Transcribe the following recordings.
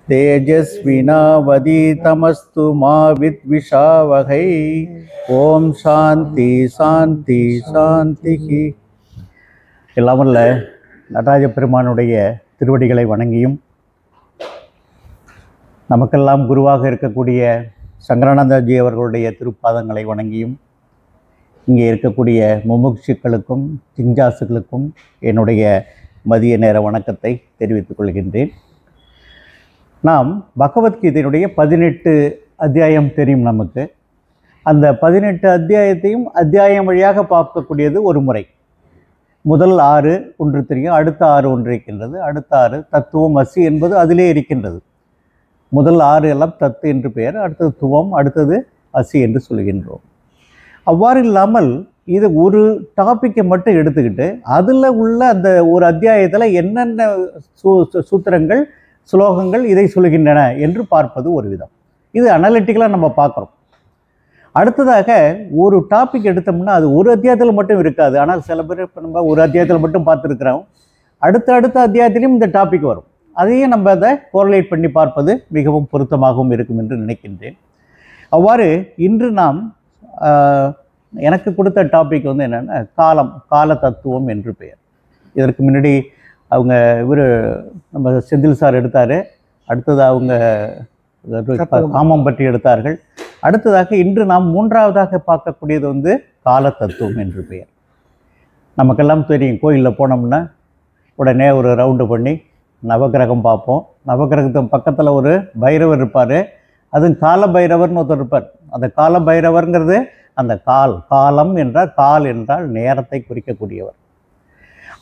तेजस्विनावधीतमस्तु मा विद्विषावहै। ஓம் சாந்தி சாந்தி சாந்தி. எல்லாம் வல்ல நடராஜ பெருமானுடைய திருவடிகளை வணங்கியும், நமக்கெல்லாம் குருவாக இருக்கக்கூடிய சங்கரானந்தஜி அவர்களுடைய திருப்பாதங்களை வணங்கியும், இங்கே இருக்கக்கூடிய முமுட்சுக்களுக்கும் சிஞ்சாசுகளுக்கும் என்னுடைய மதிய நேர வணக்கத்தை தெரிவித்துக் கொள்கின்றேன். நாம் பகவத்கீதையினுடைய 18 அத்தியாயம் தெரியும் நமக்கு. அந்த 18 அத்தியாயத்தையும் அத்தியாயம் வழியாக பார்க்கக்கூடியது ஒரு முறை. முதல் 6 ஒன்று தெரியும், அடுத்த 6 ஒன்று இருக்கின்றது, அடுத்த 6 தத்துவம் அசி என்பது அதிலே இருக்கின்றது. முதல் 6 எல்லாம் தத்து என்று பெயர், அடுத்தது துவம், அடுத்தது அசி என்று சொல்கின்றோம். அவ்வாறு இல்லாமல் இது ஒரு டாப்பிக்கை மட்டும் எடுத்துக்கிட்டு அதில் உள்ள அந்த ஒரு அத்தியாயத்தில் என்னென்ன சூத்திரங்கள் ஸ்லோகங்கள் இதை சொல்கின்றன என்று பார்ப்பது ஒரு விதம். இது அனலிட்டிக்கலாக நம்ம பார்க்குறோம். அடுத்ததாக ஒரு டாபிக் எடுத்தோம்னா அது ஒரு அத்தியாயத்தில் மட்டும் இருக்காது. ஆனால் சில பேர் இப்போ நம்ம ஒரு அத்தியாயத்தில் மட்டும் பார்த்துருக்குறோம், அடுத்த அத்தியாயத்திலையும் இந்த டாபிக் வரும். அதையும் நம்ம அதை கோரிலேட் பண்ணி பார்ப்பது மிகவும் பொருத்தமாகவும் இருக்கும் என்று நினைக்கின்றேன். அவ்வாறு இன்று நாம் எனக்கு கொடுத்த டாபிக் வந்து என்னென்னா கால தத்துவம் என்று பெயர். இதற்கு முன்னாடி அவங்க இவர் நம்ம செந்தில் சார் எடுத்தார், அடுத்தது அவங்க காமம் பற்றி எடுத்தார்கள். அடுத்ததாக இன்று நாம் மூன்றாவதாக பார்க்கக்கூடியது வந்து கால தத்துவம் என்று பெயர். நமக்கெல்லாம் தெரியும், கோயிலில் போனோம்னா உடனே ஒரு ரவுண்டு பண்ணி நவகிரகம் பார்ப்போம். நவகிரகத்தின் பக்கத்தில் ஒரு பைரவர் இருப்பார், அதுவும் கால பைரவர்னு ஒருத்தர் இருப்பார். அந்த கால பைரவர்ங்கிறது அந்த காலம் என்றால், கால் என்றால் நேரத்தை குறிக்கக்கூடியவர்.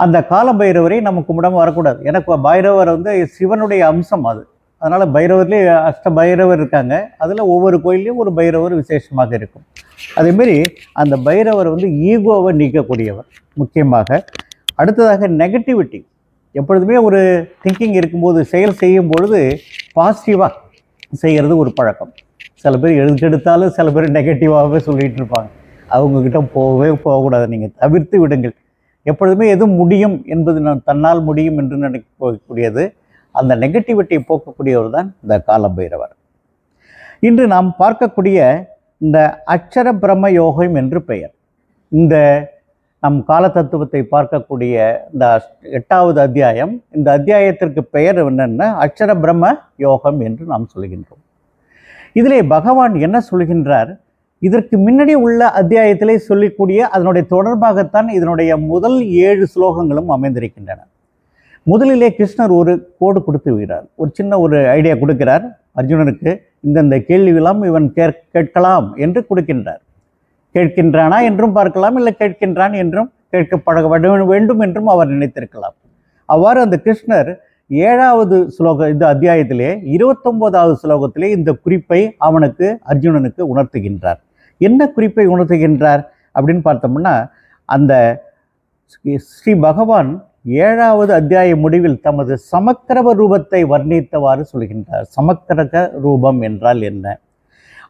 அந்த கால பைரவரை நம்ம கும்பிடாமல் வரக்கூடாது. எனக்கு பைரவர் வந்து சிவனுடைய அம்சம் அது. அதனால் பைரவர்லேயே அஷ்ட பைரவர் இருக்காங்க. அதில் ஒவ்வொரு கோயிலையும் ஒரு பைரவர் விசேஷமாக இருக்கும். அதேமாரி அந்த பைரவர் வந்து ஈகோவை நீக்கக்கூடியவர் முக்கியமாக. அடுத்ததாக நெகட்டிவிட்டி, எப்பொழுதுமே ஒரு திங்கிங் இருக்கும்போது செயல் செய்யும் பொழுது பாசிட்டிவாக செய்கிறது ஒரு பழக்கம். சில பேர் எடுத்தாலும் சில பேர் நெகட்டிவாகவே சொல்லிகிட்டு இருப்பாங்க. அவங்கக்கிட்ட போகக்கூடாது, நீங்கள் தவிர்த்து விடுங்கள். எப்பொழுதுமே எது முடியும் என்பது தன்னால் முடியும் என்று நினைக்கக்கூடியது, அந்த நெகட்டிவிட்டியை போக்கக்கூடியவர் தான் இந்த கால பைரவர். இன்று நாம் பார்க்கக்கூடிய இந்த அக்ஷர பிரம்ம யோகம் என்று பெயர். இந்த நம் கால தத்துவத்தை பார்க்கக்கூடிய இந்த 8வது அத்தியாயம், இந்த அத்தியாயத்திற்கு பெயர் என்னென்னா அக்ஷர பிரம்ம யோகம் என்று நாம் சொல்கின்றோம். இதிலே பகவான் என்ன சொல்கின்றார்? இதற்கு முன்னாடி உள்ள அத்தியாயத்திலே சொல்லக்கூடிய அதனுடைய தொடர்பாகத்தான் இதனுடைய முதல் 7 ஸ்லோகங்களும் அமைந்திருக்கின்றன. முதலிலே கிருஷ்ணர் ஒரு கோடு கொடுத்து விடுகிறார், ஒரு சின்ன ஒரு ஐடியா கொடுக்கிறார் அர்ஜுனனுக்கு. இந்தந்த கேள்வியெல்லாம் இவன் கேட்கலாம் என்று கொடுக்கின்றார். கேட்கின்றானா என்றும் பார்க்கலாம், இல்லை கேட்கின்றான் என்றும் கேட்கப்பட வேண்டும் என்றும் அவர் நினைத்திருக்கலாம். அவ்வாறு அந்த கிருஷ்ணர் 7வது ஸ்லோகம் இந்த அத்தியாயத்திலே 29வது ஸ்லோகத்திலே இந்த குறிப்பை அவனுக்கு அர்ஜுனனுக்கு உணர்த்துகின்றார். என்ன குறிப்பை உணர்த்துகின்றார் அப்படின்னு பார்த்தோம்னா, அந்த ஸ்ரீ பகவான் 7வது அத்தியாய முடிவில் தமது சமக்கிரக ரூபத்தை வர்ணித்தவாறு சொல்கின்றார். சமக்கிரக ரூபம் என்றால் என்ன?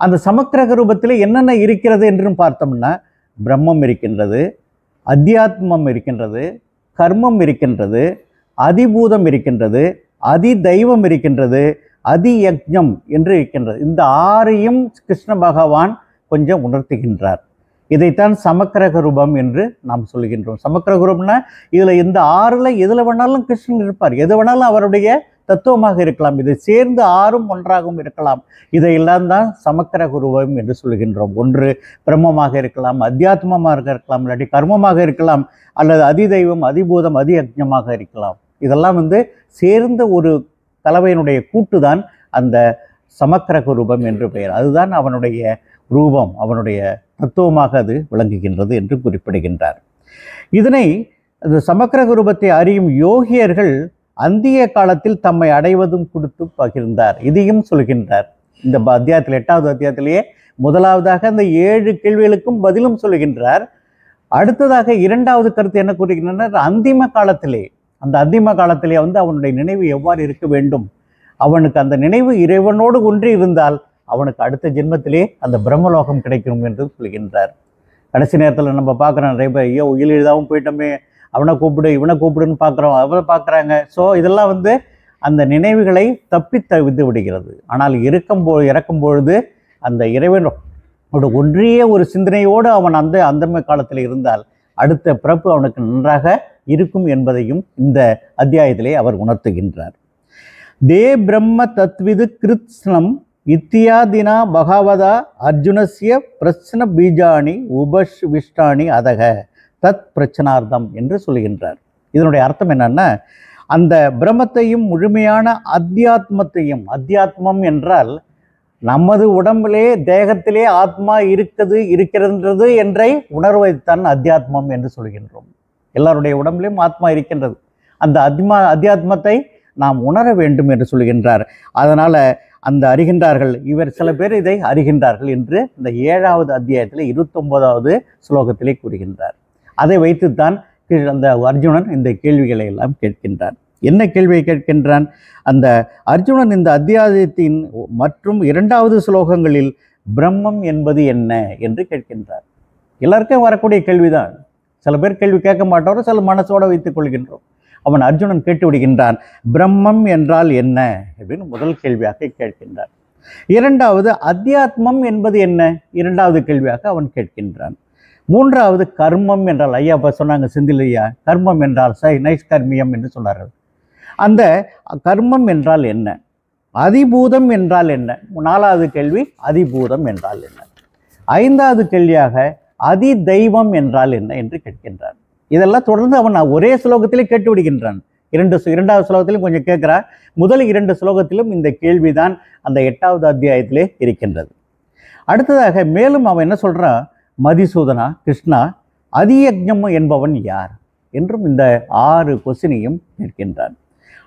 அந்த சமக்கிரக ரூபத்தில் என்னென்ன இருக்கிறது என்றும் பார்த்தோம்னா, பிரம்மம் இருக்கின்றது, அத்தியாத்மம் இருக்கின்றது, கர்மம் இருக்கின்றது, அதிபூதம் இருக்கின்றது, அதி தெய்வம் இருக்கின்றது, அதி யக்ஞம் என்று இருக்கின்றது. இந்த 6ஐயும் கிருஷ்ண பகவான் கொஞ்சம் உணர்த்துகின்றார். இதைத்தான் சமக்கிரக ரூபம் என்று நாம் சொல்கின்றோம். சமக்கிரக ரூபம்னா இதில் இந்த 6ல் எதில் வேணாலும் கிருஷ்ணன் இருப்பார், எது வேணாலும் அவருடைய தத்துவமாக இருக்கலாம். இதை சேர்ந்து 6ம் ஒன்றாகவும் இருக்கலாம். இதையெல்லாம் தான் சமக்கிரக ரூபம் என்று சொல்கின்றோம். ஒன்று பிரம்மமாக இருக்கலாம், அத்தியாத்மமாக இருக்கலாம், இல்லாட்டி கர்மமாக இருக்கலாம், அல்லது அதிதெய்வம், அதிபூதம், அதி யக்ஞமாக இருக்கலாம். இதெல்லாம் வந்து சேர்ந்த ஒரு கலவையினுடைய கூட்டு தான் அந்த சமக்கிரக ரூபம் என்று பெயர். அதுதான் அவனுடைய ரூபம், அவனுடைய தத்துவமாக அது விளங்குகின்றது என்று குறிப்பிடுகின்றார். இதனை அந்த சமக்கிரக ரூபத்தை அறியும் யோகியர்கள் அந்திய காலத்தில் தம்மை அடைவதும் கொடுத்து பகிர்ந்தார். இதையும் சொல்கின்றார். இந்த அத்தியாயத்தில் 8வது அத்தியாயத்திலேயே முதலாவதாக அந்த 7 கேள்விகளுக்கும் பதிலும் சொல்கின்றார். அடுத்ததாக 2வது கருத்து என்ன கூறுகின்றனர்? அந்திம காலத்திலே வந்து அவனுடைய நினைவு எவ்வாறு இருக்க வேண்டும், அவனுக்கு அந்த நினைவு இறைவனோடு ஒன்றி இருந்தால் அவனுக்கு அடுத்த ஜென்மத்திலே அந்த பிரம்மலோகம் கிடைக்கும் என்று சொல்கின்றார். கடைசி நேரத்தில் நம்ம பார்க்குறோம், நிறைய பேர் ஐயோ உயிர் எழுதாவும் போயிட்டோமே, அவனை கூப்பிடு இவனை கூப்பிடுன்னு பார்க்குறோம், அவரை பார்க்குறாங்க. ஸோ இதெல்லாம் வந்து அந்த நினைவுகளை தப்பி தவித்து விடுகிறது. ஆனால் இறக்கும் பொழுது அந்த இறைவனோடு ஒன்றிய ஒரு சிந்தனையோடு அவன் அந்த காலத்தில் இருந்தால் அடுத்த பிறப்பு அவனுக்கு நன்றாக இருக்கும் என்பதையும் இந்த அத்தியாயத்திலே அவர் உணர்த்துகின்றார். தே பிரம்ம தத்விது கிருத்ஸ்னம் இத்தியாதினா பகவதா அர்ஜுனஸ்ய பிரச்சன பீஜாணி உபவிஷ்டாணி அதக தத் பிரச்சனார்த்தம் என்று சொல்கின்றார். இதனுடைய அர்த்தம் என்னன்னா, அந்த பிரம்மத்தையும் முழுமையான அத்தியாத்மம் என்றால் நமது உடம்பிலே தேகத்திலே ஆத்மா இருக்கிறது என்றை உணர்வைத்தான் அத்தியாத்மம் என்று சொல்கின்றோம். எல்லாருடைய உடம்பிலும் ஆத்மா இருக்கின்றது. அந்த அத்தியாத்மத்தை நாம் உணர வேண்டும் என்று சொல்கின்றார். அதனால அந்த அறிகின்றார்கள், இவர் சில பேர் இதை அறிகின்றார்கள் என்று இந்த 7வது அத்தியாயத்தில் 29வது ஸ்லோகத்திலே கூறுகின்றார். அதை வைத்துத்தான் அந்த அர்ஜுனன் இந்த கேள்விகளை எல்லாம் கேட்கின்றான். என்ன கேள்வியை கேட்கின்றான்? அந்த அர்ஜுனன் இந்த அத்தியாயத்தின் மற்றும் 2வது ஸ்லோகங்களில் பிரம்மம் என்பது என்ன என்று கேட்கின்றார். எல்லாருக்கும் வரக்கூடிய கேள்விதான். சில பேர் கேள்வி கேட்க மாட்டோம், சில மனசோடு வைத்துக் கொள்கின்றோம். அவன் அர்ஜுனன் கேட்டு விடுகின்றான், பிரம்மம் என்றால் என்ன அப்படின்னு முதல் கேள்வியாக கேட்கின்றான். 2வது அத்தியாத்மம் என்பது என்ன 2வது கேள்வியாக அவன் கேட்கின்றான். 3வது கர்மம் என்றால், ஐயா இப்போ சொன்னாங்க செந்தில் ஐயா, கர்மம் என்றால் நைஷ்கர்மியம் என்று சொன்னார்கள். அந்த கர்மம் என்றால் என்ன, அதிபூதம் என்றால் என்ன, 4வது கேள்வி அதிபூதம் என்றால் என்ன, 5வது கேள்வியாக அதி தெய்வம் என்றால் என்ன என்று கேட்கின்றான். இதெல்லாம் தொடர்ந்து அவன் ஒரே ஸ்லோகத்திலே கேட்டு விடுகின்றான். 2வது ஸ்லோகத்திலும் கொஞ்சம் கேட்கிறான். முதல் 2 ஸ்லோகத்திலும் இந்த கேள்விதான் அந்த 8வது அத்தியாயத்திலே இருக்கின்றது. அடுத்ததாக மேலும் அவன் என்ன சொல்றான், மதிசூதனா கிருஷ்ணா அதியஜம் என்பவன் யார் என்றும் இந்த 6 கொஸ்டினையும் கேட்கின்றான்.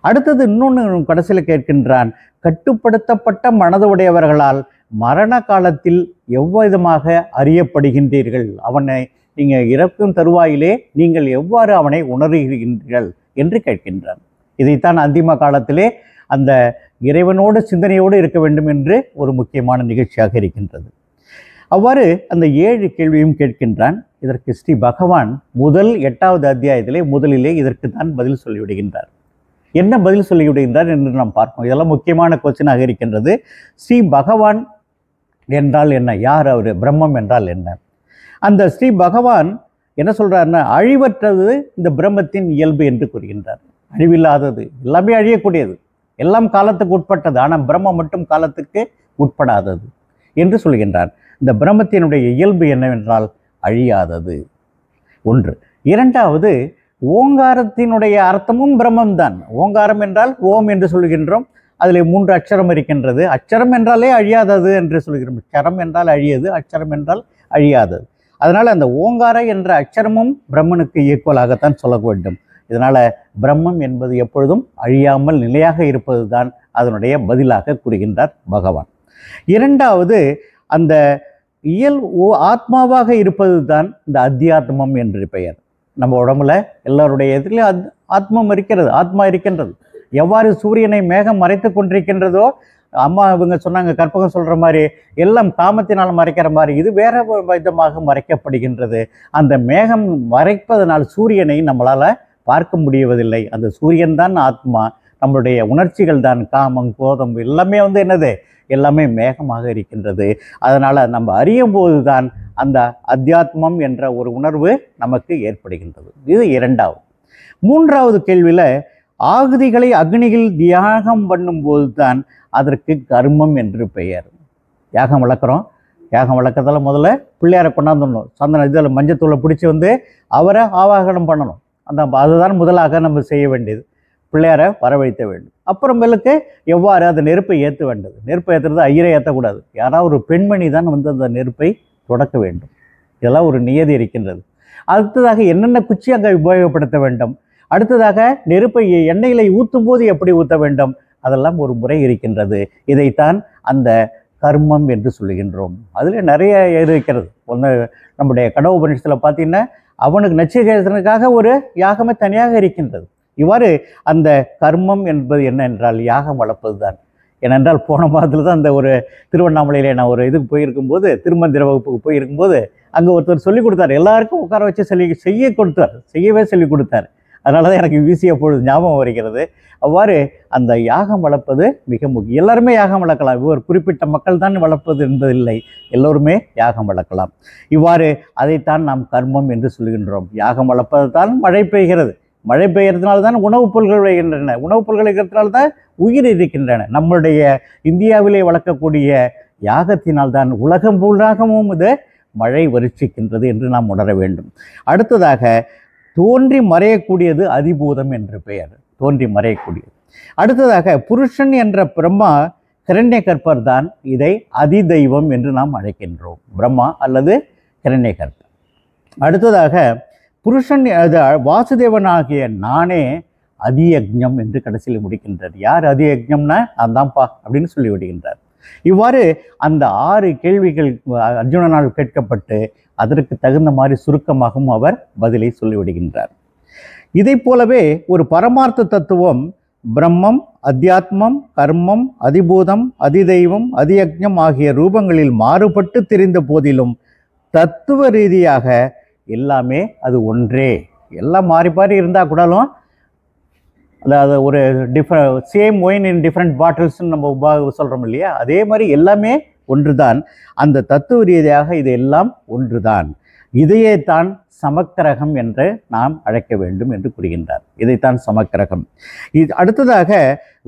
அடுத்தது இன்னொன்று கடைசியில் கேட்கின்றான், கட்டுப்படுத்தப்பட்ட மனதுடையவர்களால் மரண காலத்தில் எவ்விதமாக அறியப்படுகின்றீர்கள், அவனை நீங்கள் இறக்கும் தருவாயிலே நீங்கள் எவ்வாறு அவனை உணர்கின்றீர்கள் என்று கேட்கின்றான். இதைத்தான் அந்திம காலத்திலே அந்த இறைவனோடு சிந்தனையோடு இருக்க வேண்டும் என்று ஒரு முக்கியமான நிகழ்ச்சியாக இருக்கின்றது. அவ்வாறு அந்த 7 கேள்வியும் கேட்கின்றான். இதற்கு ஸ்ரீ பகவான் முதல் 8வது அத்தியாயத்திலே முதலிலே இதற்கு தான் பதில் சொல்லிவிடுகின்றார். என்ன பதில் சொல்லிவிடுகின்றார் என்று நாம் பார்ப்போம். இதெல்லாம் முக்கியமான கொஸ்டினாக இருக்கின்றது. ஸ்ரீ பகவான் என்றால் என்ன, யார் அவர், பிரம்மம் என்றால் என்ன? அந்த ஸ்ரீ பகவான் என்ன சொல்றாருன்னா, அழிவற்றது இந்த பிரம்மத்தின் இயல்பு என்று கூறுகின்றார். அழிவில்லாதது, எல்லாமே அழியக்கூடியது, எல்லாம் காலத்துக்கு உட்பட்டது, ஆனால் பிரம்மம் மட்டும் காலத்துக்கு உட்படாதது என்று சொல்கின்றார். இந்த பிரம்மத்தினுடைய இயல்பு என்னவென்றால் அழியாதது ஒன்று. 2வது ஓங்காரத்தினுடைய அர்த்தமும் பிரம்மம்தான். ஓங்காரம் என்றால் ஓம் என்று சொல்கின்றோம். அதில் 3 அட்சரம் இருக்கின்றது. அட்சரம் என்றாலே அழியாதது என்று சொல்கிறோம். அட்சரம் என்றால் அழியது, அட்சரம் என்றால் அழியாதது. அதனால் அந்த ஓங்கார என்ற அட்சரமும் பிரம்மனுக்கு ஈக்குவலாகத்தான் சொல்ல வேண்டும். இதனால் பிரம்மம் என்பது எப்பொழுதும் அழியாமல் நிலையாக இருப்பது தான் அதனுடைய பதிலாக கூறுகின்றார் பகவான். 2வது அந்த ஆத்மாவாக இருப்பது தான் இந்த அத்தியாத்மம் என்று பெயர். நம்ம உடம்புல எல்லாருடைய எதிரிலும் ஆத்மம் இருக்கிறது, ஆத்மா இருக்கின்றது. எவ்வாறு சூரியனை மேகம் மறைத்து கொண்டிருக்கின்றதோ, அம்மா இவங்க சொன்னாங்க, கற்பகம் சொல்கிற மாதிரி எல்லாம் காமத்தினால் மறைக்கிற மாதிரி இது வேற விதமாக மறைக்கப்படுகின்றது. அந்த மேகம் மறைப்பதனால் சூரியனை நம்மளால் பார்க்க முடியவதில்லை. அந்த சூரியன் தான் ஆத்மா, நம்மளுடைய உணர்ச்சிகள் தான் காமம், கோபம் எல்லாமே என்னது, எல்லாமே மேகமாக இருக்கின்றது. அதனால் நம்ம அறியும் போது தான் அந்த அத்தியாத்மம் என்ற ஒரு உணர்வு நமக்கு ஏற்படுகின்றது. இது 2வது. 3வது கேள்வியில் ஆகுதிகளை அக்னியில் தியாகம் பண்ணும்போது தான் அதற்கு கர்மம் என்று பெயர். யாகம் வளர்க்குறோம், யாகம் வளர்க்கறதால முதல்ல பிள்ளையாரை கொண்டாந்துடணும். சந்தன இதில் மஞ்சத்தூளை பிடிச்சி அவரை ஆவாகனம் பண்ணணும். அதுதான் முதலாக நம்ம செய்ய வேண்டியது. பிள்ளையாரை வரவழைத்த வேண்டும். அப்புறமேலுக்கு எவ்வாறு அந்த நெருப்பை ஏற்ற வேண்டியது. நெருப்பை ஏற்றுறது ஐயரை ஏற்றக்கூடாது, யாராவது ஒரு பெண்மணி தான் அந்த நெருப்பை தொடக்க வேண்டும். இதெல்லாம் ஒரு நியதி இருக்கின்றது. அடுத்ததாக என்னென்ன குச்சி அங்கே உபயோகப்படுத்த வேண்டும், அடுத்ததாக நெருப்பை எண்ணெயில் ஊற்றும் போது எப்படி ஊற்ற வேண்டும், அதெல்லாம் ஒரு முறை இருக்கின்றது. இதைத்தான் அந்த கர்மம் என்று சொல்லுகின்றோம். அதில் நிறைய இருக்கிறது. ஒன்று நம்முடைய கடவுபனிஷத்தில் பார்த்தீங்கன்னா அவனுக்கு நச்சிகேதனுக்காக ஒரு யாகமே தனியாக இருக்கின்றது. இவ்வாறு அந்த கர்மம் என்பது என்ன என்றால் யாகம் வளர்ப்பது தான். ஏனென்றால் போன மாதத்தில் தான் அந்த ஒரு திருவண்ணாமலையிலே நான் ஒரு இதுக்கு போயிருக்கும்போது, திருமந்திர வகுப்புக்கு போயிருக்கும்போது அங்கே ஒருத்தர் சொல்லிக் கொடுத்தார். எல்லாருக்கும் உட்கார வச்சு செய்ய கொடுத்தார், செய்யவே சொல்லி கொடுத்தார். அதனால தான் எனக்கு வீசி அப்பொழுது ஞாபகம் வருகிறது. அவ்வாறு அந்த யாகம் வளர்ப்பது மிக முக்கியம். எல்லாருமே யாகம் வளர்க்கலாம், ஒரு குறிப்பிட்ட மக்கள் தான் வளர்ப்பது என்பதில்லை, எல்லோருமே யாகம் வளர்க்கலாம். இவ்வாறு அதைத்தான் நாம் கர்மம் என்று சொல்கின்றோம். யாகம் வளர்ப்பது தான் மழை பெய்கிறது, மழை பெய்கிறதுனால தான் உணவுப் பொருட்கள் விளைகின்றன, உணவுப் பொருட்கள் இருக்கிறதுனால தான் உயிர் இருக்கின்றன. நம்முடைய இந்தியாவிலே வளர்க்கக்கூடிய யாகத்தினால்தான் உலகம் பூராகவும் இது மழை வருஷிக்கின்றது என்று நாம் உணர வேண்டும். அடுத்ததாக தோன்றி மறையக்கூடியது அதிபூதம் என்று பெயர், தோன்றி மறையக்கூடியது. அடுத்ததாக புருஷன் என்ற பிரம்மா கிரண்யகற்பர் தான் இதை அதிதெய்வம் என்று நாம் அழைக்கின்றோம், பிரம்மா அல்லது கிரண்யகற்பர். அடுத்ததாக புருஷன் வாசுதேவனாகிய நானே அதியக்ஞம் என்று கடைசியில் முடிக்கின்றார். யார் அதியக்ஞம்னா நான் தான்ப்பா அப்படின்னு சொல்லி விடுகின்றார். இவ்வாறு அந்த 6 கேள்விகள் அர்ஜுனனால் கேட்கப்பட்டு அதற்கு தகுந்த மாதிரி சுருக்கமாகவும் அவர் பதிலை சொல்லிவிடுகின்றார். இதை போலவே ஒரு பரமார்த்த தத்துவம் பிரம்மம், அத்தியாத்மம், கர்மம், அதிபூதம், அதிதெய்வம், அதியக்ஞம் ஆகிய ரூபங்களில் மாறுபட்டு தெரிந்த போதிலும் தத்துவ ரீதியாக எல்லாமே அது ஒன்றே. எல்லாம் மாறி மாறி இருந்தால் கூடலும், அதாவது ஒரு சேம் ஒயின் இன் டிஃப்ரெண்ட் பாட்டில்ஸ்ன்னு நம்ம சொல்கிறோம் இல்லையா, அதே மாதிரி எல்லாமே ஒன்று தான். அந்த தத்துவ ரீதியாக இது எல்லாம் ஒன்று தான். இதையே தான் சமக்கிரகம் என்று நாம் அழைக்க வேண்டும் என்று கூறுகின்றார். இதைத்தான் சமக்கிரகம். இது அடுத்ததாக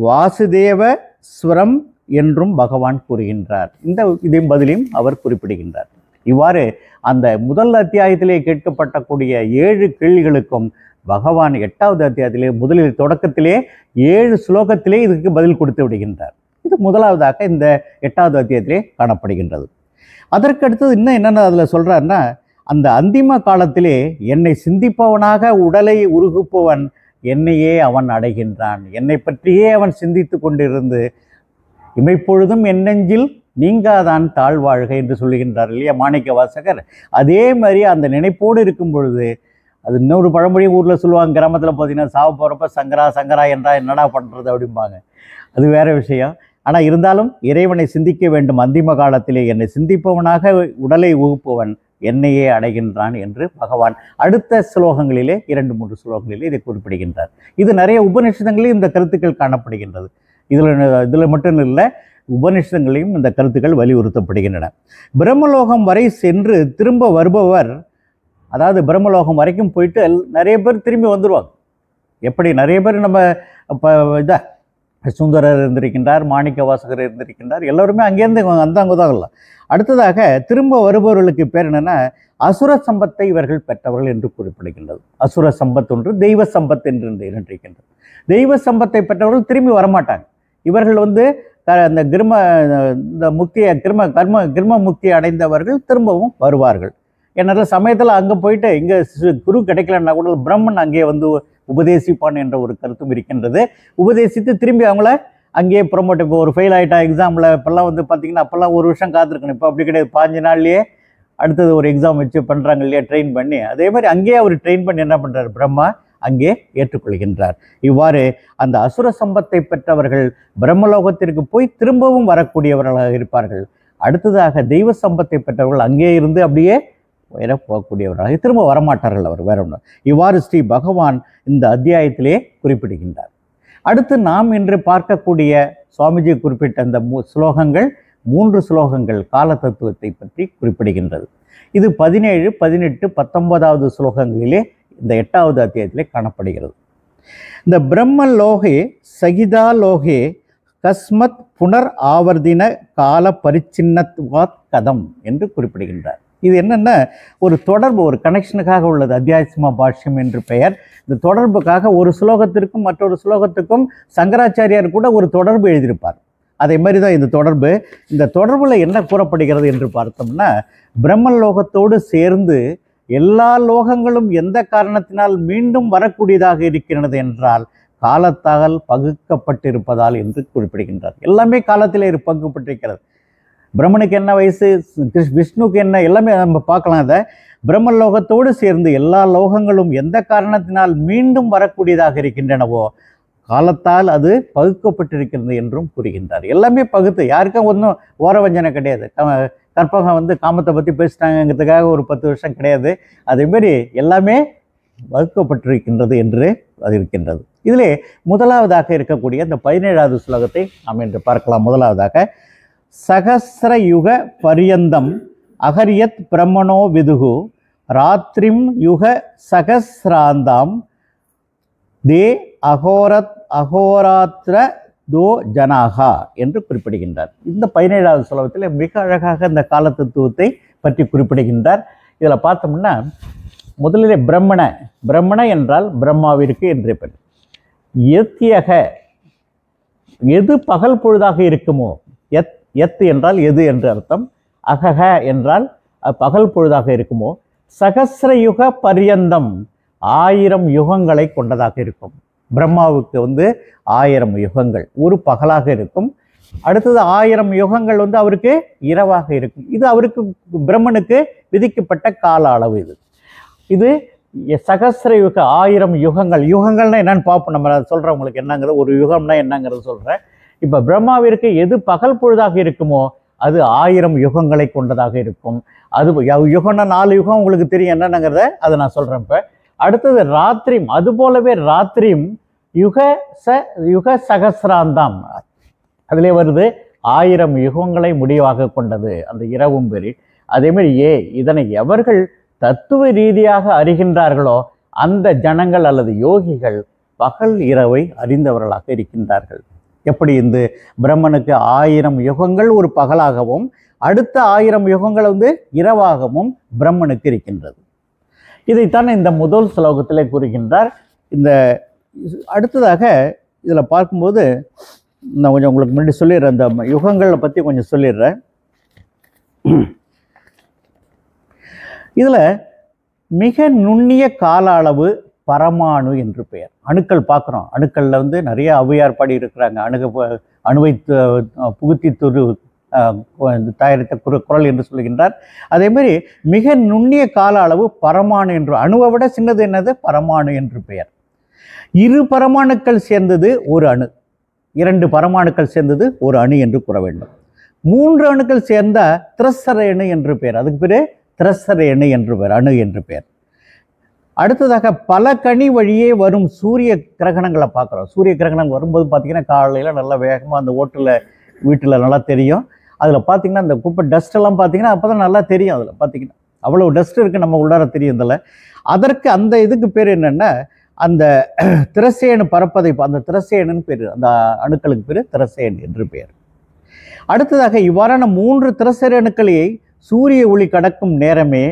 வாசுதேவ ஸ்வரம் என்றும் பகவான் கூறுகின்றார். இதே பதிலையும் அவர் குறிப்பிடுகின்றார். இவ்வாறு அந்த முதல் அத்தியாயத்திலே கேட்கப்பட்டக்கூடிய 7 கேள்விகளுக்கும் பகவான் 8வது அத்தியாயத்திலே முதலில் தொடக்கத்திலே 7 ஸ்லோகத்திலே இதுக்கு பதில் கொடுத்து விடுகின்றார். இது முதலாவதாக இந்த 8வது அத்தியாயத்திலே காணப்படுகின்றது. அதற்கடுத்தது இன்னும் என்னென்ன அதில் சொல்கிறாருன்னா, அந்த அந்திம காலத்திலே என்னை சிந்திப்பவனாக உடலை உருகுப்பவன் என்னையே அவன் அடைகின்றான். என்னை பற்றியே அவன் சிந்தித்து கொண்டிருந்து இமைப்பொழுதும் என் நெஞ்சில் நீங்காதான் தாழ்வாழ்க என்று சொல்லுகின்றார் இல்லையா மாணிக்க வாசகர். அதே மாதிரி அந்த நினைப்போடு இருக்கும் பொழுது, அது இன்னொரு பழமொழி ஊரில் சொல்லுவாங்க, கிராமத்தில் பார்த்தீங்கன்னா சாவ போகிறப்ப சங்கரா சங்கரா என்றா என்னடா பண்ணுறது அப்படிம்பாங்க. அது வேற விஷயம். ஆனால் இருந்தாலும் இறைவனை சிந்திக்க வேண்டும். அந்திம காலத்திலே என்னை சிந்திப்பவனாக உடலை உகுப்பவன் என்னையே அடைகின்றான் என்று பகவான் அடுத்த ஸ்லோகங்களிலே 2-3 ஸ்லோகங்களிலே இதை குறிப்பிடுகின்றார். இது நிறைய உபநிஷதங்களில் இந்த கருத்துக்கள் காணப்படுகின்றது. இதில் மட்டும் இல்லை, உபநிஷதங்களையும் இந்த கருத்துக்கள் வலியுறுத்தப்படுகின்றன. பிரம்மலோகம் வரை சென்று திரும்ப வருபவர், அதாவது பிரம்மலோகம் வரைக்கும் போயிட்டு நிறைய பேர் திரும்பி வந்துடுவாங்க. எப்படி நிறைய பேர் நம்ம இப்போ சுந்தரர் இருந்திருக்கின்றார், மாணிக்க வாசகர் இருந்திருக்கின்றார், எல்லோருமே அங்கேருந்து அங்கே தான் இல்லை. அடுத்ததாக திரும்ப வருபவர்களுக்கு பேர் என்னென்னா அசுர சம்பத்தை இவர்கள் பெற்றவர்கள் என்று குறிப்பிடுகின்றது. அசுர சம்பத் ஒன்று, தெய்வ சம்பத் என்று இருக்கின்றது. தெய்வ சம்பத்தை பெற்றவர்கள் திரும்பி வரமாட்டாங்க. இவர்கள் அந்த கிரும முக்தியை அடைந்தவர்கள் திரும்பவும் வருவார்கள். என்ற சமயத்தில் அங்கே போயிட்டு இங்கே குரு கிடைக்கலன்னா கூட பிரம்மன் அங்கே உபதேசிப்பான் என்ற ஒரு கருத்தும் இருக்கின்றது. உபதேசித்து திரும்பி அவங்கள அங்கேயே ப்ரொமோட். இப்போ ஒரு ஃபெயில் ஆகிட்டா எக்ஸாமில் இப்போல்லாம் பார்த்தீங்கன்னா அப்போல்லாம் ஒரு வருஷம் காத்திருக்கணும். இப்போ அப்படி கிடையாது, 5 நாள்லேயே அடுத்தது ஒரு எக்ஸாம் வச்சு பண்ணுறாங்க இல்லையா, ட்ரெயின் பண்ணி. அதே மாதிரி அங்கேயே அவர் ட்ரெயின் பண்ணி என்ன பண்ணுறார், பிரம்மா அங்கே ஏற்றுக்கொள்கின்றார். இவ்வாறு அந்த அசுர சம்பத்தை பெற்றவர்கள் பிரம்மலோகத்திற்கு போய் திரும்பவும் வரக்கூடியவர்களாக இருப்பார்கள். அடுத்ததாக தெய்வ சம்பத்தை பெற்றவர்கள் அங்கே இருந்து அப்படியே உயர போகக்கூடியவர்களாக திரும்ப வரமாட்டார்கள், அவர் வேற ஒன்று. இவ்வாறு ஸ்ரீ பகவான் இந்த அத்தியாயத்திலே குறிப்பிடுகின்றார். அடுத்து நாம் இன்று பார்க்கக்கூடிய சுவாமிஜி குறிப்பிட்ட அந்த ஸ்லோகங்கள் 3 ஸ்லோகங்கள் கால தத்துவத்தை பற்றி குறிப்பிடுகின்றது. இது 17, 18, 19வது ஸ்லோகங்களிலே இந்த 8வது அத்தியாயத்திலே காணப்படுகிறது. இந்த பிரம்மலோகே சகிதாலோகே கஸ்மத் புனர் ஆவர்தின கால பரிச்சின்னத்வாத் கதம் என்று குறிப்பிடுகின்றார். இது என்னென்ன ஒரு தொடர்பு, ஒரு கனெக்ஷனுக்காக உள்ளது. அத்தியாத்ம பாஷ்யம் என்று பெயர். இந்த தொடர்புக்காக ஒரு ஸ்லோகத்திற்கும் மற்றொரு ஸ்லோகத்துக்கும் சங்கராச்சாரியார் கூட ஒரு தொடர்பு எழுதியிருப்பார். அதே மாதிரி தான் இந்த தொடர்பு. இந்த தொடர்பில் என்ன கூறப்படுகிறது என்று பார்த்தோம்னா, பிரம்மலோகத்தோடு சேர்ந்து எல்லா லோகங்களும் எந்த காரணத்தினால் மீண்டும் வரக்கூடியதாக இருக்கிறது என்றால் காலத்தால் பகுக்கப்பட்டிருப்பதால் என்று குறிப்பிடுகின்றார். எல்லாமே காலத்திலே பகுக்கப்பட்டிருக்கிறது. பிரம்மனுக்கு என்ன வயசு, விஷ்ணுக்கு என்ன, எல்லாமே நம்ம பார்க்கலாம். அதை பிரம்மலோகத்தோடு சேர்ந்து எல்லா லோகங்களும் எந்த காரணத்தினால் மீண்டும் வரக்கூடியதாக இருக்கின்றனவோ காலத்தால் அது பகுக்கப்பட்டிருக்கிறது என்றும் கூறுகின்றார். எல்லாமே பகுத்து, யாருக்கும் ஒன்றும் ஓரவஞ்சனை கிடையாது. கற்பகம் காமத்தை பற்றி பேசிட்டாங்கிறதுக்காக ஒரு 10 வருஷம் கிடையாது. அதேமாரி எல்லாமே வகுக்கப்பட்டிருக்கின்றது என்று அது இருக்கின்றது. இதிலே முதலாவதாக இருக்கக்கூடிய இந்த 17வது ஸ்லோகத்தை நாம் இன்று பார்க்கலாம். முதலாவதாக சகஸ்ர யுக பரியந்தம் அகரியத் பிரம்மணோ விதுகு ராத்திரிம் யுக சகஸ்ராந்தாம் தே அகோராத்திர தோ ஜனாகா என்று குறிப்பிடுகின்றார். இந்த 17வது ஸ்லோகத்தில் மிக அழகாக இந்த கால தத்துவத்தை பற்றி குறிப்பிடுகின்றார். இதில் பார்த்தோம்னா முதலிலே பிரம்மண என்றால் பிரம்மாவிற்கு என்று பெயர். எத்தியக எது பகல் பொழுதாக இருக்குமோ, எத் என்றால் எது என்று அர்த்தம், அகக என்றால் பகல் பொழுதாக இருக்குமோ, சகஸ்ர யுக பரியந்தம் 1000 யுகங்களை கொண்டதாக இருக்கும். பிரம்மாவுக்கு 1000 யுகங்கள் ஒரு பகலாக இருக்கும். அடுத்தது 1000 யுகங்கள் அவருக்கு இரவாக இருக்கும். இது அவருக்கு பிரம்மனுக்கு விதிக்கப்பட்ட கால அளவு. இது சகஸ்ர யுக 1000 யுகங்கள். யுகங்கள்னா என்னன்னு பார்ப்போம். நம்ம சொல்கிறேன் உங்களுக்கு என்னங்கிறது, ஒரு யுகம்னா என்னங்கிறது சொல்கிறேன். இப்போ பிரம்மாவிற்கு எது பகல் பொழுதாக இருக்குமோ அது 1000 யுகங்களை கொண்டதாக இருக்கும். அது யுகம்னா 4 யுகம் உங்களுக்கு தெரியும் என்னங்கிறத அதை நான் சொல்கிறேன். இப்போ அடுத்தது ராத்திரிம், அது போலவே ராத்திரிம் யுக சகசிராந்தாம், அதிலே வருது 1000 யுகங்களை முடிவாக கொண்டது அந்த இரவும் பெரி. அதேமாதிரி இதனை எவர்கள் தத்துவ ரீதியாக அறிகின்றார்களோ அந்த ஜனங்கள் அல்லது யோகிகள் பகல் இரவை அறிந்தவர்களாக இருக்கின்றார்கள். எப்படி இந்த பிரம்மனுக்கு 1000 யுகங்கள் ஒரு பகலாகவும் அடுத்த 1000 யுகங்கள் இரவாகவும் பிரம்மனுக்கு இருக்கின்றது. இதைத்தான் இந்த முதல் ஸ்லோகத்திலே கூறுகின்றார். இந்த அடுத்ததாக இதில் பார்க்கும்போது நான் கொஞ்சம் உங்களுக்கு முன்னாடி சொல்லிடுறேன், இந்த யுகங்களை பற்றி கொஞ்சம் சொல்லிடுறேன். இதில் மிக நுண்ணிய கால அளவு பரமாணு என்று பெயர். அணுக்கள் பார்க்குறோம், அணுக்களில் நிறைய ஔவையார் பாடி இருக்கிறாங்க. அணுவை புகுத்தி தயாரித்த குரல் என்று சொல்கின்றார். அதேமாதிரி மிக நுண்ணிய கால அளவு பரமாணு என்று, அணுவை விட சின்னது என்னது பரமாணு என்று பெயர். 2 பரமாணுக்கள் சேர்ந்தது ஒரு அணு, 2 பரமாணுக்கள் சேர்ந்தது ஒரு அணு என்று கூற வேண்டும். 3 அணுக்கள் சேர்ந்த திரசரேணு என்று பெயர். அதுக்கு பேர் திரசரேணு என்று பெயர், அணு என்று பெயர். அடுத்ததாக பல கனி வழியே வரும் சூரிய கிரகணங்களை பார்க்குறோம். சூரிய கிரகணம் வரும்போது பார்த்தீங்கன்னா காலையில் நல்லா வேகமாக அந்த ஓட்டில் வீட்டில் நல்லா தெரியும். அதில் பார்த்தீங்கன்னா அந்த குப்பை டஸ்ட்டெல்லாம் பார்த்தீங்கன்னா அப்போ தான் நல்லா தெரியும். அதில் பார்த்தீங்கன்னா அவ்வளோ டஸ்ட் இருக்குது, நம்ம உள்ளார தெரியும். இதில் அதற்கு அந்த இதுக்கு பேர் என்னென்னா அந்த திரசேனு பரப்பதை, அந்த திரசேனுன்னு பேர், அந்த அணுக்களுக்கு பேர் திரசேன் என்று பெயர். அடுத்ததாக இவ்வாறான 3 திரசேனுக்களை சூரிய ஒளி கடக்கும் நேரமே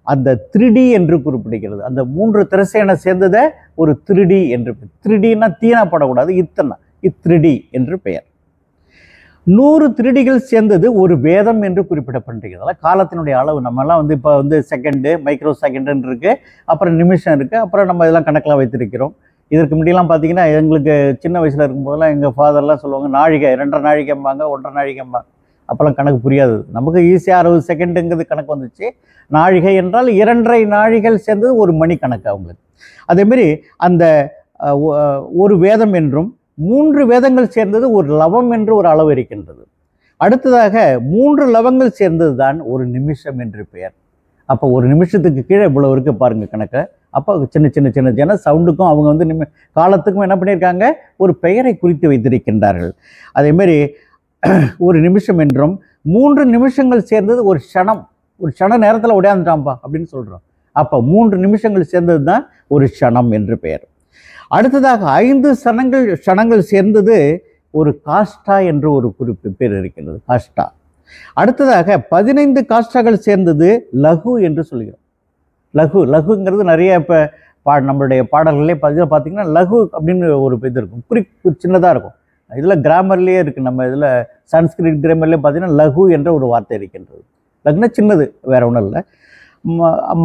அந்த 3D என்று குறிப்பிடுகிறது. அந்த 3 திரசேனை சேர்ந்ததை ஒரு 3D என்று, 3Dனா தீனா படக்கூடாது, இத்தனை 3D என்று பெயர். 100 3Dகள் சேர்ந்தது ஒரு வேதம் என்று குறிப்பிடப்படுகிறது. அதாவது காலத்தினுடைய அளவு நம்மெல்லாம் இப்போ செகண்டு, மைக்ரோ செகண்டுன்னு இருக்குது, அப்புறம் நிமிஷம் இருக்குது, அப்புறம் நம்ம இதெல்லாம் கணக்கெலாம் வைத்திருக்கிறோம். இதற்கு முன்னாடிலாம் பார்த்தீங்கன்னா எங்களுக்கு சின்ன வயசில் இருக்கும்போதெல்லாம் எங்கள் ஃபாதர்லாம் சொல்லுவாங்க நாழிகை, 2.5 நாழிகைம்பாங்க, 1.5 நாழிகைம்பாங்க. அப்போல்லாம் கணக்கு புரியாது நமக்கு, ஈஸியாக 60 செகண்டுங்கிறது கணக்கு வந்துச்சு. நாழிகை என்றால் 2.5 நாழிகள் சேர்ந்தது ஒரு மணி கணக்கு அவங்களுக்கு. அதேமாரி அந்த ஒரு வேதம் என்றும் 3 வேதங்கள் சேர்ந்தது ஒரு லவம் என்று ஒரு அளவு இருக்கின்றது. அடுத்ததாக 3 லவங்கள் சேர்ந்தது தான் ஒரு நிமிஷம் என்று பெயர். அப்போ ஒரு நிமிஷத்துக்கு கீழே இவ்வளோ இருக்கு பாருங்கள் கணக்கை. அப்போ சின்ன சின்ன சின்ன சின்ன சவுண்டுக்கும் அவங்க காலத்துக்கும் என்ன பண்ணியிருக்காங்க, ஒரு பெயரை குறித்து வைத்திருக்கின்றார்கள். அதேமாரி ஒரு நிமிஷம் என்றும் 3 நிமிஷங்கள் சேர்ந்தது ஒரு க்ஷணம், ஒரு க்ஷண நேரத்தில் உடையாந்துட்டான்பா அப்படின்னு சொல்கிறோம். அப்போ 3 நிமிஷங்கள் சேர்ந்தது தான் ஒரு க்ஷணம் என்று பெயர். அடுத்ததாக 5 க்ஷணங்கள் சேர்ந்தது ஒரு காஷ்டா என்று ஒரு குறிப்பு பேர் இருக்கிறது, காஷ்டா. அடுத்ததாக 15 காஷ்டாக்கள் சேர்ந்தது லகு என்று சொல்கிறோம். லகுங்கிறது நிறைய இப்போ நம்மளுடைய பாடல்களே பார்த்தீங்கன்னா லகு அப்படின்னு ஒரு இது இருக்கும், சின்னதாக இருக்கும். இதில் கிராமர்லேயே இருக்குது, நம்ம இதில் சன்ஸ்கிரிட் கிராமர்லேயே பார்த்தீங்கன்னா லகு என்ற ஒரு வார்த்தை இருக்கின்றது. லகுனா சின்னது, வேற ஒன்றும் இல்லை.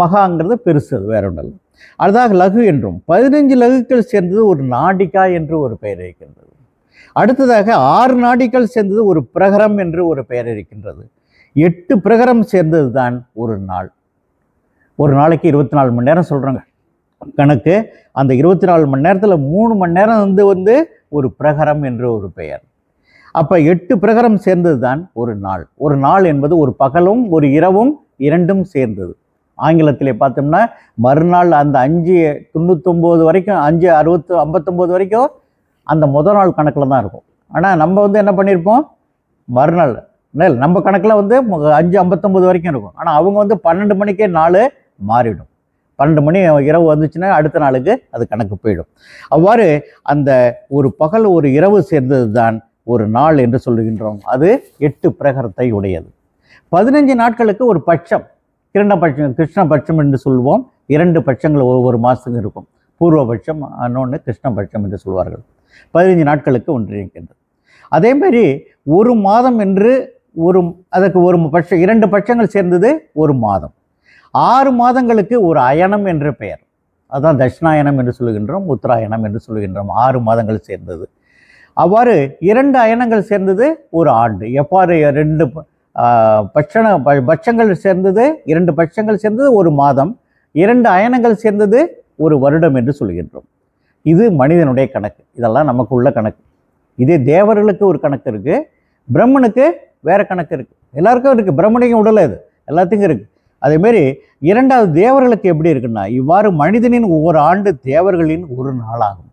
மகாங்கிறது பெருசு, அது வேற ஒன்றும் இல்லை. அடுத்ததாக லகு என்றும் 15 லகுக்கள் சேர்ந்தது ஒரு நாடிகா என்று ஒரு பெயர் இருக்கின்றது. அடுத்ததாக 6 நாடிகள் சேர்ந்தது ஒரு பிரகரம் என்று ஒரு பெயர் இருக்கின்றது. 8 பிரகரம் சேர்ந்தது தான் ஒரு நாள். ஒரு நாளைக்கு 24 மணி நேரம் சொல்கிறாங்க கணக்கு. அந்த 24 மணி நேரத்தில் 3 மணி நேரம் ஒரு பிரகரம் என்று ஒரு பெயர். அப்போ 8 பிரகரம் சேர்ந்தது தான் ஒரு நாள். ஒரு நாள் என்பது ஒரு பகலும் ஒரு இரவும் இரண்டும் சேர்ந்தது. ஆங்கிலத்திலே பார்த்தோம்னா மறுநாள் அந்த 5:99 வரைக்கும் 5:59 வரைக்கும் அந்த முதல் நாள் கணக்கில் தான் இருக்கும். ஆனால் நம்ம வந்து என்ன பண்ணியிருப்போம், மறுநாள் நம்ம கணக்கில் வந்து 5:59 வரைக்கும் இருக்கும். ஆனால் அவங்க வந்து 12 மணிக்கே நாள் மாறிடும். 12 மணி இரவு வந்துச்சுன்னா அடுத்த நாளுக்கு அது கணக்கு போயிடும். அவ்வாறு அந்த ஒரு பகல் ஒரு இரவு சேர்ந்தது தான் ஒரு நாள் என்று சொல்லுகின்றோம். அது 8 பிரகரத்தை உடையது. 15 நாட்களுக்கு ஒரு பட்சம், கிருஷ்ணபட்சம் என்று சொல்லுவோம். 2 பட்சங்கள் ஒவ்வொரு மாதத்துக்கும் இருக்கும். பூர்வபட்சம், இன்னொன்று கிருஷ்ணபட்சம் என்று சொல்வார்கள். 15 நாட்களுக்கு ஒன்று இருக்கின்றது. அதேமாதிரி ஒரு மாதம் என்று அதற்கு ஒரு பட்சம், 2 பட்சங்கள் சேர்ந்தது ஒரு மாதம். 6 மாதங்களுக்கு ஒரு அயனம் என்று பெயர். அதுதான் தட்சிணாயனம் என்று சொல்லுகின்றோம், உத்தராயணம் என்று சொல்லுகின்றோம். 6 மாதங்கள் சேர்ந்தது. அவ்வாறு 2 அயனங்கள் சேர்ந்தது ஒரு ஆண்டு. எவ்வாறு 2 பட்சங்கள் சேர்ந்தது, 2 பட்சங்கள் சேர்ந்தது ஒரு மாதம், 2 அயனங்கள் சேர்ந்தது ஒரு வருடம் என்று சொல்கின்றோம். இது மனிதனுடைய கணக்கு. இதெல்லாம் நமக்கு உள்ள கணக்கு. இதே தேவர்களுக்கு ஒரு கணக்கு இருக்குது, பிரம்மனுக்கு வேறு கணக்கு இருக்குது. எல்லாருக்கும் இருக்குது. பிரம்மனுக்கும் உடல் இது எல்லாத்துக்கும் இருக்குது. அதேமாரி 2வது தேவர்களுக்கு எப்படி இருக்குன்னா, இவ்வாறு மனிதனின் ஒவ்வொரு ஆண்டு தேவர்களின் ஒரு நாளாகும்.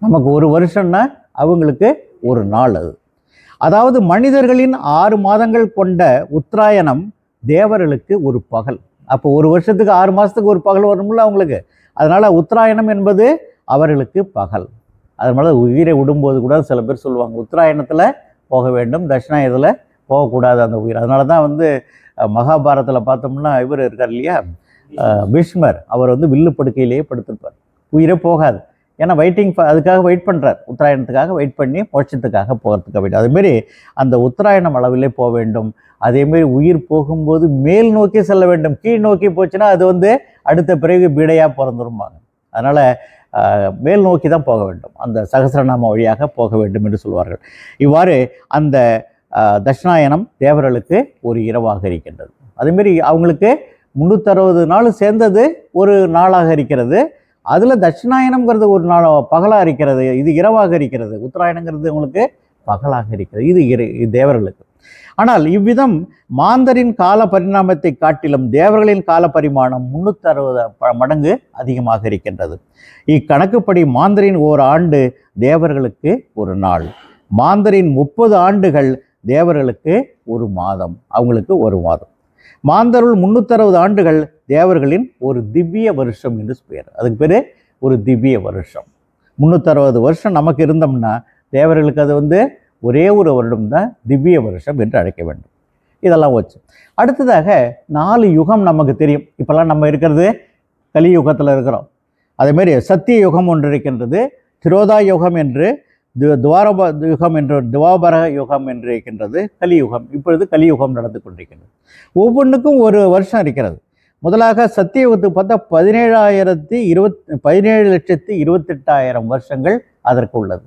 நமக்கு ஒரு வருஷம்னா அவங்களுக்கு ஒரு நாள். அதாவது மனிதர்களின் 6 மாதங்கள் கொண்ட உத்தராயணம் தேவர்களுக்கு ஒரு பகல். அப்போ ஒரு வருஷத்துக்கு 6 மாதத்துக்கு ஒரு பகல் வரும்ல அவங்களுக்கு. அதனால் உத்தராயணம் என்பது அவர்களுக்கு பகல். அதனால உயிரை விடும்போது கூட சில பேர் சொல்லுவாங்க, உத்தராயணத்தில் போக வேண்டும், தட்சிணாயனத்தில் போகக்கூடாது அந்த உயிர். அதனால தான் வந்து மகாபாரதத்தில் பார்த்தோம்னா இவர் இருக்கார் இல்லையா, பீஷ்மர், அவர் வந்து வில்லு படுக்கையிலேயே படுத்திருப்பார். உயிரே போகாது. ஏன்னா அதுக்காக வெயிட் பண்ணுறார். உத்தராயணத்துக்காக வெயிட் பண்ணி மோட்சத்துக்காக போகிறதுக்காக வெயிட். அதுமாரி அந்த உத்தராயணம் அளவிலே போக வேண்டும். அதேமாரி உயிர் போகும்போது மேல் நோக்கி செல்ல வேண்டும். கீழ் நோக்கி போச்சுன்னா அது வந்து அடுத்த பிறகு பீடையாக பிறந்துரும்பாங்க. அதனால் மேல் நோக்கி தான் போக வேண்டும். அந்த சகசிரநாம வழியாக போக வேண்டும் என்று சொல்வார்கள். இவ்வாறு அந்த தட்சிணாயனம் தேவர்களுக்கு ஒரு இரவாக இருக்கின்றது. அதேமாரி அவங்களுக்கு 360 நாள் சேர்ந்தது ஒரு நாளாக இருக்கிறது. அதில் தட்சிணாயனம்ங்கிறது ஒரு நாள் பகலாக இருக்கிறது, இது இரவாக இருக்கிறது. உத்தராயணங்கிறது உங்களுக்கு பகலாக இருக்கிறது, இது தேவர்களுக்கு. ஆனால் இவ்விதம் மாந்தரின் கால பரிணாமத்தை காட்டிலும் தேவர்களின் கால பரிமாணம் 360 மடங்கு அதிகமாக இருக்கின்றது. இக்கணக்குப்படி மாந்தரின் ஓர் ஆண்டு தேவர்களுக்கு ஒரு நாள், மாந்தரின் 30 ஆண்டுகள் தேவர்களுக்கு ஒரு மாதம், அவங்களுக்கு ஒரு மாதம். மாந்தருள் 360 ஆண்டுகள் தேவர்களின் ஒரு திவ்ய வருஷம் என்று பெயர். அதுக்கு பேர் ஒரு திவ்ய வருஷம். 360 வருஷம் நமக்கு இருந்தோம்னா தேவர்களுக்கு அது வந்து ஒரே ஒரு வருடம் தான் திவ்ய வருஷம் என்று அழைக்க வேண்டும். இதெல்லாம் வச்சு அடுத்ததாக 4 யுகம் நமக்கு தெரியும். இப்போல்லாம் நம்ம இருக்கிறது கலியுகத்தில் இருக்கிறோம். அதேமாரி சத்திய யுகம் ஒன்று இருக்கின்றது, திரோதா யுகம் என்று, துவாபர யுகம் என்று இருக்கின்றது, கலியுகம். இப்பொழுது கலியுகம் நடந்து கொண்டிருக்கின்றது. ஒவ்வொன்றுக்கும் ஒரு வருஷம் இருக்கிறது. முதலாக சத்தியயுகத்துக்கு பார்த்தா 17,28,000 வருஷங்கள் அதற்கு உள்ளது.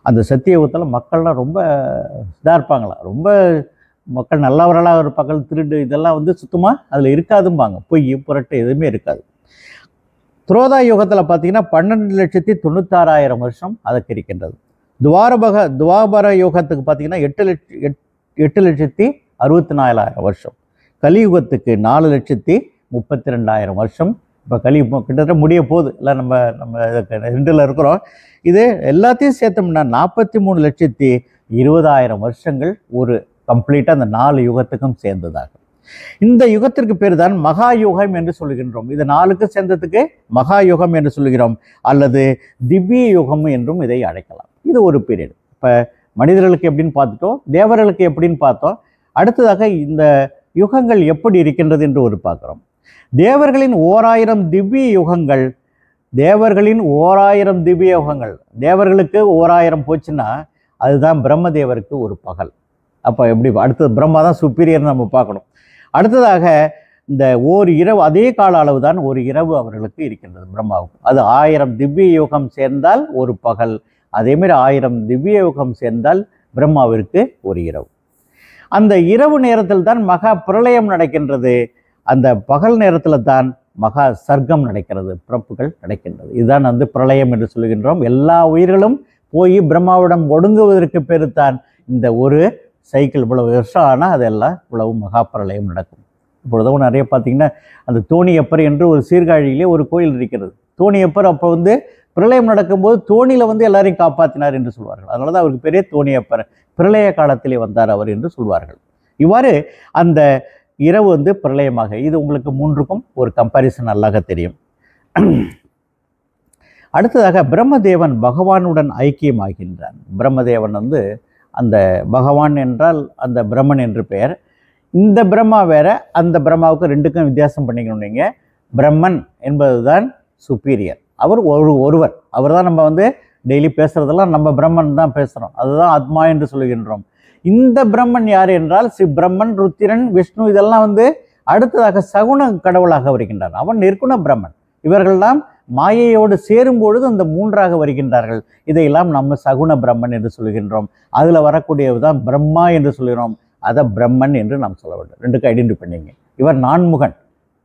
அந்த சத்தியயுகத்தில் மக்கள்லாம் ரொம்ப இதாக இருப்பாங்களாம், ரொம்ப மக்கள் நல்லவர்களாக இருப்பாங்க. திருடு இதெல்லாம் வந்து சுத்தமாக அதில் இருக்காதும்பாங்க, பொய் புரட்டு எதுவுமே இருக்காது. துரோதா யுகத்தில் பார்த்தீங்கன்னா 12,96,000 வருஷம் அதற்கு இருக்கின்றது. துவாபர யுகத்துக்கு பார்த்தீங்கன்னா 8,64,000 வருஷம். கலியுகத்துக்கு 4,32,000 வருஷம். இப்போ கலியுகம் கிட்டத்தட்ட முடிய போகுது. இல்லை நம்ம 2ல் இருக்கிறோம். இது எல்லாத்தையும் சேர்த்தோம்னா 43,20,000 வருஷங்கள் ஒரு கம்ப்ளீட்டாக அந்த 4 யுகத்துக்கும் சேர்ந்ததாகும். இந்த யுகத்திற்கு பேர் தான் மகா யுகம் என்று சொல்லுகின்றோம். இது 4க்கு சேர்ந்ததுக்கு மகா யுகம் என்று சொல்லுகிறோம், அல்லது திவ்ய யுகம் என்றும் இதை அழைக்கலாம். இது ஒரு பீரியட். இப்போ மனிதர்களுக்கு எப்படின்னு பார்த்துட்டோம், தேவர்களுக்கு எப்படின்னு பார்த்தோம். அடுத்ததாக இந்த யுகங்கள் எப்படி இருக்கின்றது என்று ஒரு பார்க்குறோம். தேவர்களின் 1000 திவ்ய யுகங்கள், தேவர்களின் 1000 திவ்ய யுகங்கள், தேவர்களுக்கு 1000 போச்சுன்னா அதுதான் பிரம்மதேவருக்கு ஒரு பகல். அப்போ எப்படி அடுத்தது பிரம்மா தான் சுப்பீரியர்னு நம்ம பார்க்கணும். அடுத்ததாக இந்த ஓர் இரவு, அதே கால அளவு தான் ஒரு இரவு அவர்களுக்கு இருக்கின்றது பிரம்மாவுக்கு. அது 1000 திவ்ய யுகம் சேர்ந்தால் ஒரு பகல். அதேமாரி 1000 திவ்ய யுகம் சேர்ந்தால் பிரம்மாவிற்கு ஒரு இரவு. அந்த இரவு நேரத்தில் தான் மகா பிரளயம் நடக்கின்றது. அந்த பகல் நேரத்தில் தான் மகா சர்க்கம் நடக்கிறது, பிறப்புகள் நடக்கின்றது. இதுதான் வந்து பிரளயம் என்று சொல்கின்றோம். எல்லா உயிர்களும் போய் பிரம்மாவிடம் ஒடுங்குவதற்கு பேருத்தான் இந்த ஒரு சைக்கிள். இவ்வளவு வருஷம் ஆனால் அதெல்லாம் இவ்வளவு மகா பிரளயம் நடக்கும். இப்பொழுதும் நிறைய பார்த்தீங்கன்னா அந்த தோணியப்பர் என்று ஒரு சீர்காழியிலே ஒரு கோயில் இருக்கிறது. தோணியப்பர் அப்போ வந்து பிரளயம் நடக்கும்போது தோணியில் வந்து எல்லாரையும் காப்பாற்றினார் என்று சொல்வார்கள். அதனால தான் அவருக்கு பெரிய தோணியப்பர், பிரளய காலத்திலே வந்தார் அவர் என்று சொல்வார்கள். இவ்வாறு அந்த இரவு வந்து பிரளயமாக, இது உங்களுக்கு மூன்றுக்கும் ஒரு கம்பாரிசன் நல்லாக தெரியும். அடுத்ததாக பிரம்மதேவன் பகவானுடன் ஐக்கியமாகின்றான். பிரம்மதேவன் வந்து அந்த பகவான் என்றால் அந்த பிரம்மன் என்று பெயர். இந்த பிரம்மா வேற, அந்த பிரம்மாவுக்கு ரெண்டுக்கும் வித்தியாசம் பண்ணிக்கணும். நீங்கள் பிரம்மன் என்பதுதான் சுப்பீரியர், அவர் ஒருவர். அவர் தான் நம்ம வந்து டெய்லி பேசுகிறதெல்லாம் நம்ம பிரம்மன் தான் பேசுகிறோம், அதுதான் ஆத்மா என்று சொல்கின்றோம். இந்த பிரம்மன் யார் என்றால் பிரம்மன், ருத்திரன், விஷ்ணு இதெல்லாம் வந்து அடுத்ததாக சகுன கடவுளாக வருகின்றார். அவன் நிர்குண பிரம்மன். இவர்கள்லாம் மாயையோடு சேரும் பொழுது அந்த மூன்றாக வருகின்றார்கள். இதையெல்லாம் நம்ம சகுன பிரம்மன் என்று சொல்கின்றோம். அதில் வரக்கூடியதுதான் பிரம்மா என்று சொல்கிறோம். அதை பிரம்மன் என்று நாம் சொல்ல வேண்டும். ரெண்டுக்கும் ஐடென்டிஃபை பண்ணிங்க. இவர் நான்முகன்,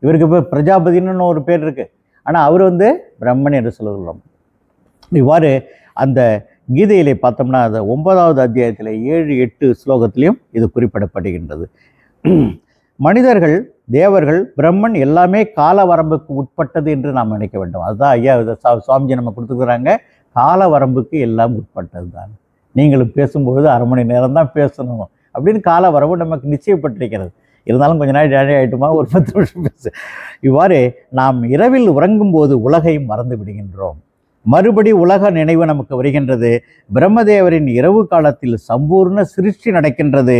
இவருக்கு இப்போ பிரஜாபதினு ஒரு பேர் இருக்கு, ஆனால் அவர் வந்து பிரம்மன் என்று சொல்லுகிறோம். இவ்வாறு அந்த கீதையிலே பார்த்தோம்னா அது 9வது அத்தியாயத்தில் 7, 8 ஸ்லோகத்திலையும் இது குறிப்பிடப்படுகின்றது. மனிதர்கள், தேவர்கள், பிரம்மன் எல்லாமே கால வரம்புக்கு உட்பட்டது என்று நாம் நினைக்க வேண்டும். அதுதான் ஐயா சுவாமிஜி நம்ம கொடுத்துக்கிறாங்க, கால வரம்புக்கு எல்லாம் உட்பட்டது தான். நீங்களும் பேசும்பொழுது 1/2 மணி நேரம் தான் பேசணும் அப்படின்னு கால வரம்பு நமக்கு நிச்சயப்பட்டிருக்கிறது. இருந்தாலும் கொஞ்ச நாள் ஜாலி ஆகிட்டுமா, ஒரு 10 நிமிஷம் பேசு. இவ்வாறு நாம் இரவில் உறங்கும் போது உலகையும் மறந்து விடுகின்றோம். மறுபடி உலக நினைவு நமக்கு வருகின்றது. பிரம்மதேவரின் இரவு காலத்தில் சம்பூர்ண சிருஷ்டி நடக்கின்றது.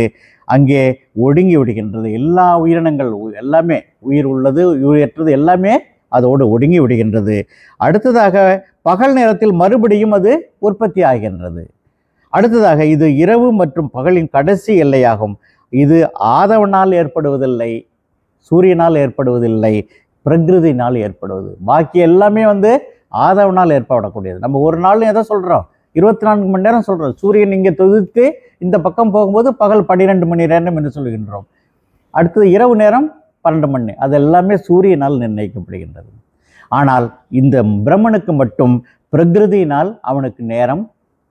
அங்கே ஒடுங்கி விடுகின்றது. எல்லா உயிரினங்கள் எல்லாமே, உயிர் உள்ளது உயிரற்றது எல்லாமே அதோடு ஒடுங்கி விடுகின்றது. அடுத்ததாக பகல் நேரத்தில் மறுபடியும் அது உற்பத்தி ஆகின்றது. அடுத்ததாக இது இரவு மற்றும் பகலின் கடைசி எல்லையாகும். இது ஆதவனால் ஏற்படுவதில்லை, சூரியனால் ஏற்படுவதில்லை, பிரகிருதினால் ஏற்படுவது. பாக்கி எல்லாமே வந்து ஆதவனால் ஏற்படக்கூடியது. நம்ம ஒரு நாள் எதை சொல்கிறோம், 24 மணி நேரம் சொல்கிறோம். சூரியன் இங்கே தொகுத்து இந்த பக்கம் போகும்போது பகல் 12 மணி நேரம் என்று சொல்கின்றோம். அடுத்தது இரவு நேரம் 12 மணி, அது எல்லாமே சூரியனால் நிர்ணயிக்கப்படுகின்றது. ஆனால் இந்த பிரம்மனுக்கு மட்டும் பிரகிருதியினால் அவனுக்கு நேரம்